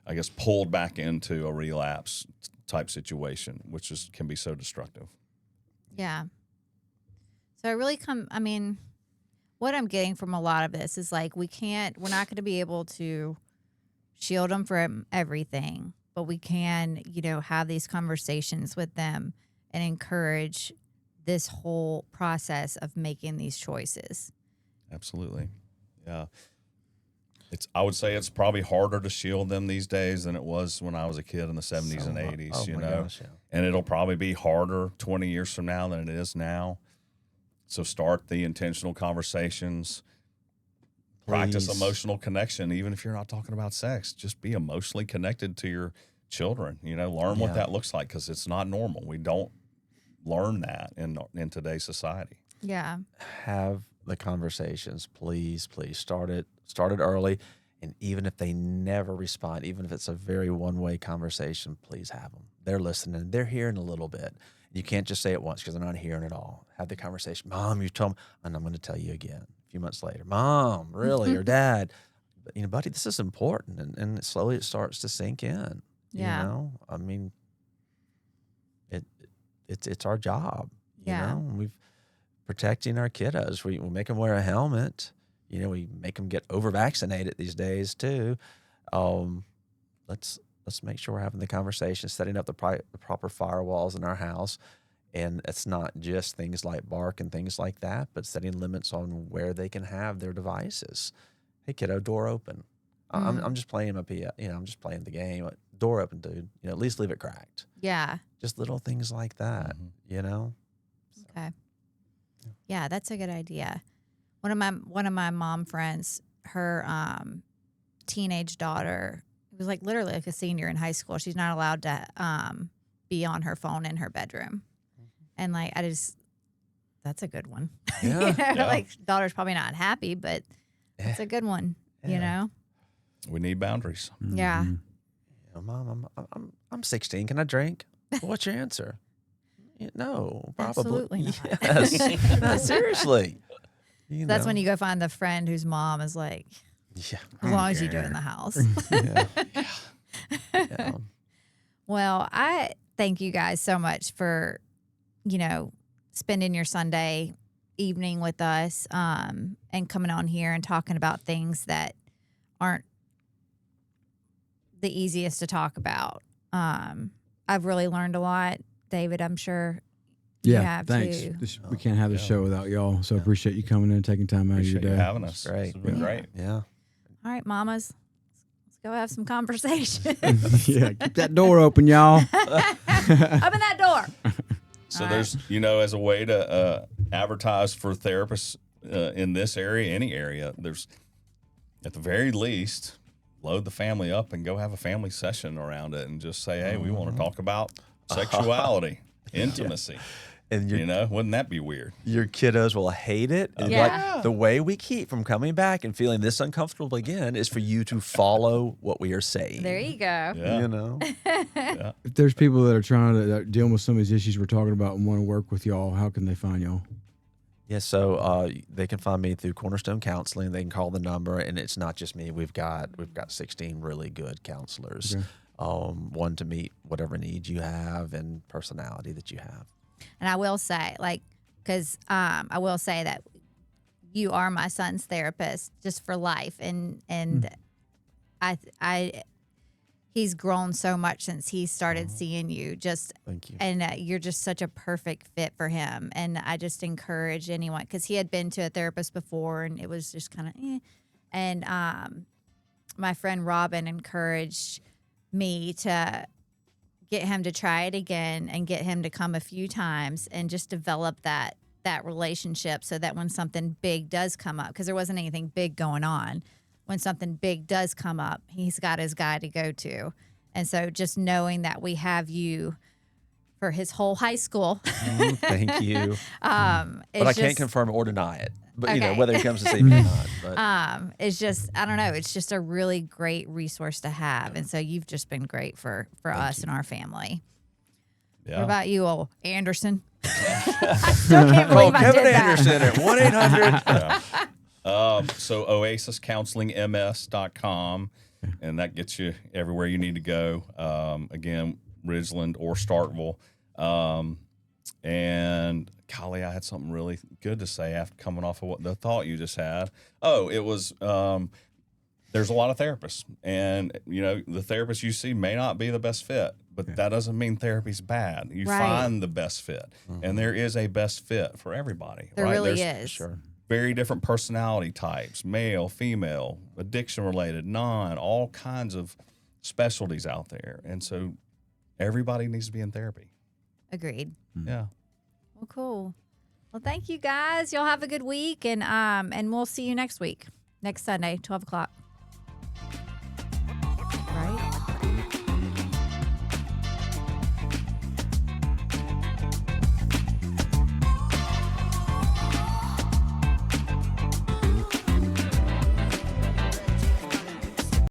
I guess pulled back into a relapse type situation, which can be so destructive. Yeah. So I really what I'm getting from a lot of this is like, we're not going to be able to shield them from everything, but we can, have these conversations with them and encourage this whole process of making these choices. Absolutely. Yeah. I would say it's probably harder to shield them these days than it was when I was a kid in the 70s and 80s, Gosh, yeah. And it'll probably be harder 20 years from now than it is now. So start the intentional conversations, practice emotional connection, even if you're not talking about sex. Just be emotionally connected to your children, learn what that looks like, because it's not normal. We don't learn that in today's society. Yeah. Have the conversations, please start it early, and even if they never respond, even if it's a very one-way conversation, please have them. They're listening, they're hearing a little bit. You can't just say it once, because they're not hearing it all. Have the conversation. Mom, you told me, and I'm going to tell you again a few months later. Mom, really? Or Dad, buddy, this is important, and slowly it starts to sink in. Yeah. It's our job. Yeah. We've protecting our kiddos. We make them wear a helmet. We make them get over-vaccinated these days too. Let's make sure we're having the conversation, setting up the proper firewalls in our house, and it's not just things like bark and things like that, but setting limits on where they can have their devices. Hey, kiddo, door open. I'm just playing my I'm just playing the game. Door open, dude. At least leave it cracked. Yeah. Just little things like that. Okay. Yeah, that's a good idea. One of my mom friends, her teenage daughter was like literally like a senior in high school. She's not allowed to be on her phone in her bedroom, and like that's a good one. Yeah. Like daughter's probably not happy, but it's a good one. We need boundaries. Yeah. Mom, I'm 16. Can I drink? What's your answer? No, probably. Absolutely not. Yes. No, seriously. That's when you go find the friend whose mom is like, as long as you do it in the house. Yeah. Well, I thank you guys so much for, spending your Sunday evening with us and coming on here and talking about things that aren't the easiest to talk about. I've really learned a lot. David, I'm sure you have thanks. too. We can't have this show without y'all, so appreciate you coming in and taking time out of your Appreciate day. you having us. Great. It's been great. Yeah. All right, mamas, let's go have some conversation. Yeah, keep that door open, y'all. Open that door. So All there's, as a way to advertise for therapists in this area, any area, there's at the very least, load the family up and go have a family session around it and just say, hey, we want to talk about sexuality, intimacy. And wouldn't that be weird? Your kiddos will hate it. And like, the way we keep from coming back and feeling this uncomfortable again is for you to follow what we are saying. There you go. Yeah. If there's people that are trying to deal with some of these issues we're talking about and want to work with y'all, how can they find y'all? Yeah, so they can find me through Cornerstone Counseling. They can call the number, and it's not just me. We've got 16 really good counselors, one to meet whatever needs you have and personality that you have. And I will say, because I will say that you are my son's therapist just for life, and he's grown so much since he started seeing you. Thank you. And you're just such a perfect fit for him. And I just encourage anyone, because he had been to a therapist before, and it was just kind of And my friend Robin encouraged me to get him to try it again and get him to come a few times and just develop that relationship, so that when something big does come up, because there wasn't anything big going on, when something big does come up, he's got his guy to go to. And so just knowing that we have you for his whole high school. Thank you. But I can't confirm or deny it. But, Okay. whether he comes to see me or not. But. It's just, I don't know, it's just a really great resource to have. And so you've just been great for us and our family. Yeah. What about you, old Anderson? I still can't believe I Kevin did that. Anderson at 1-800. So oasiscounselingms.com, and that gets you everywhere you need to go. Again, Ridgeland or Starkville. And Kylie, I had something really good to say after coming off of what the thought you just had. Oh, it was there's a lot of therapists, and the therapist you see may not be the best fit, but that doesn't mean therapy's bad. You Right. find the best fit, and there is a best fit for everybody. There right? really There's is. Sure. very different personality types, male, female, addiction related, all kinds of specialties out there. And so everybody needs to be in therapy. Agreed. Yeah. Well, cool. Well, thank you guys. Y'all have a good week, and we'll see you next week, next Sunday, 12 o'clock.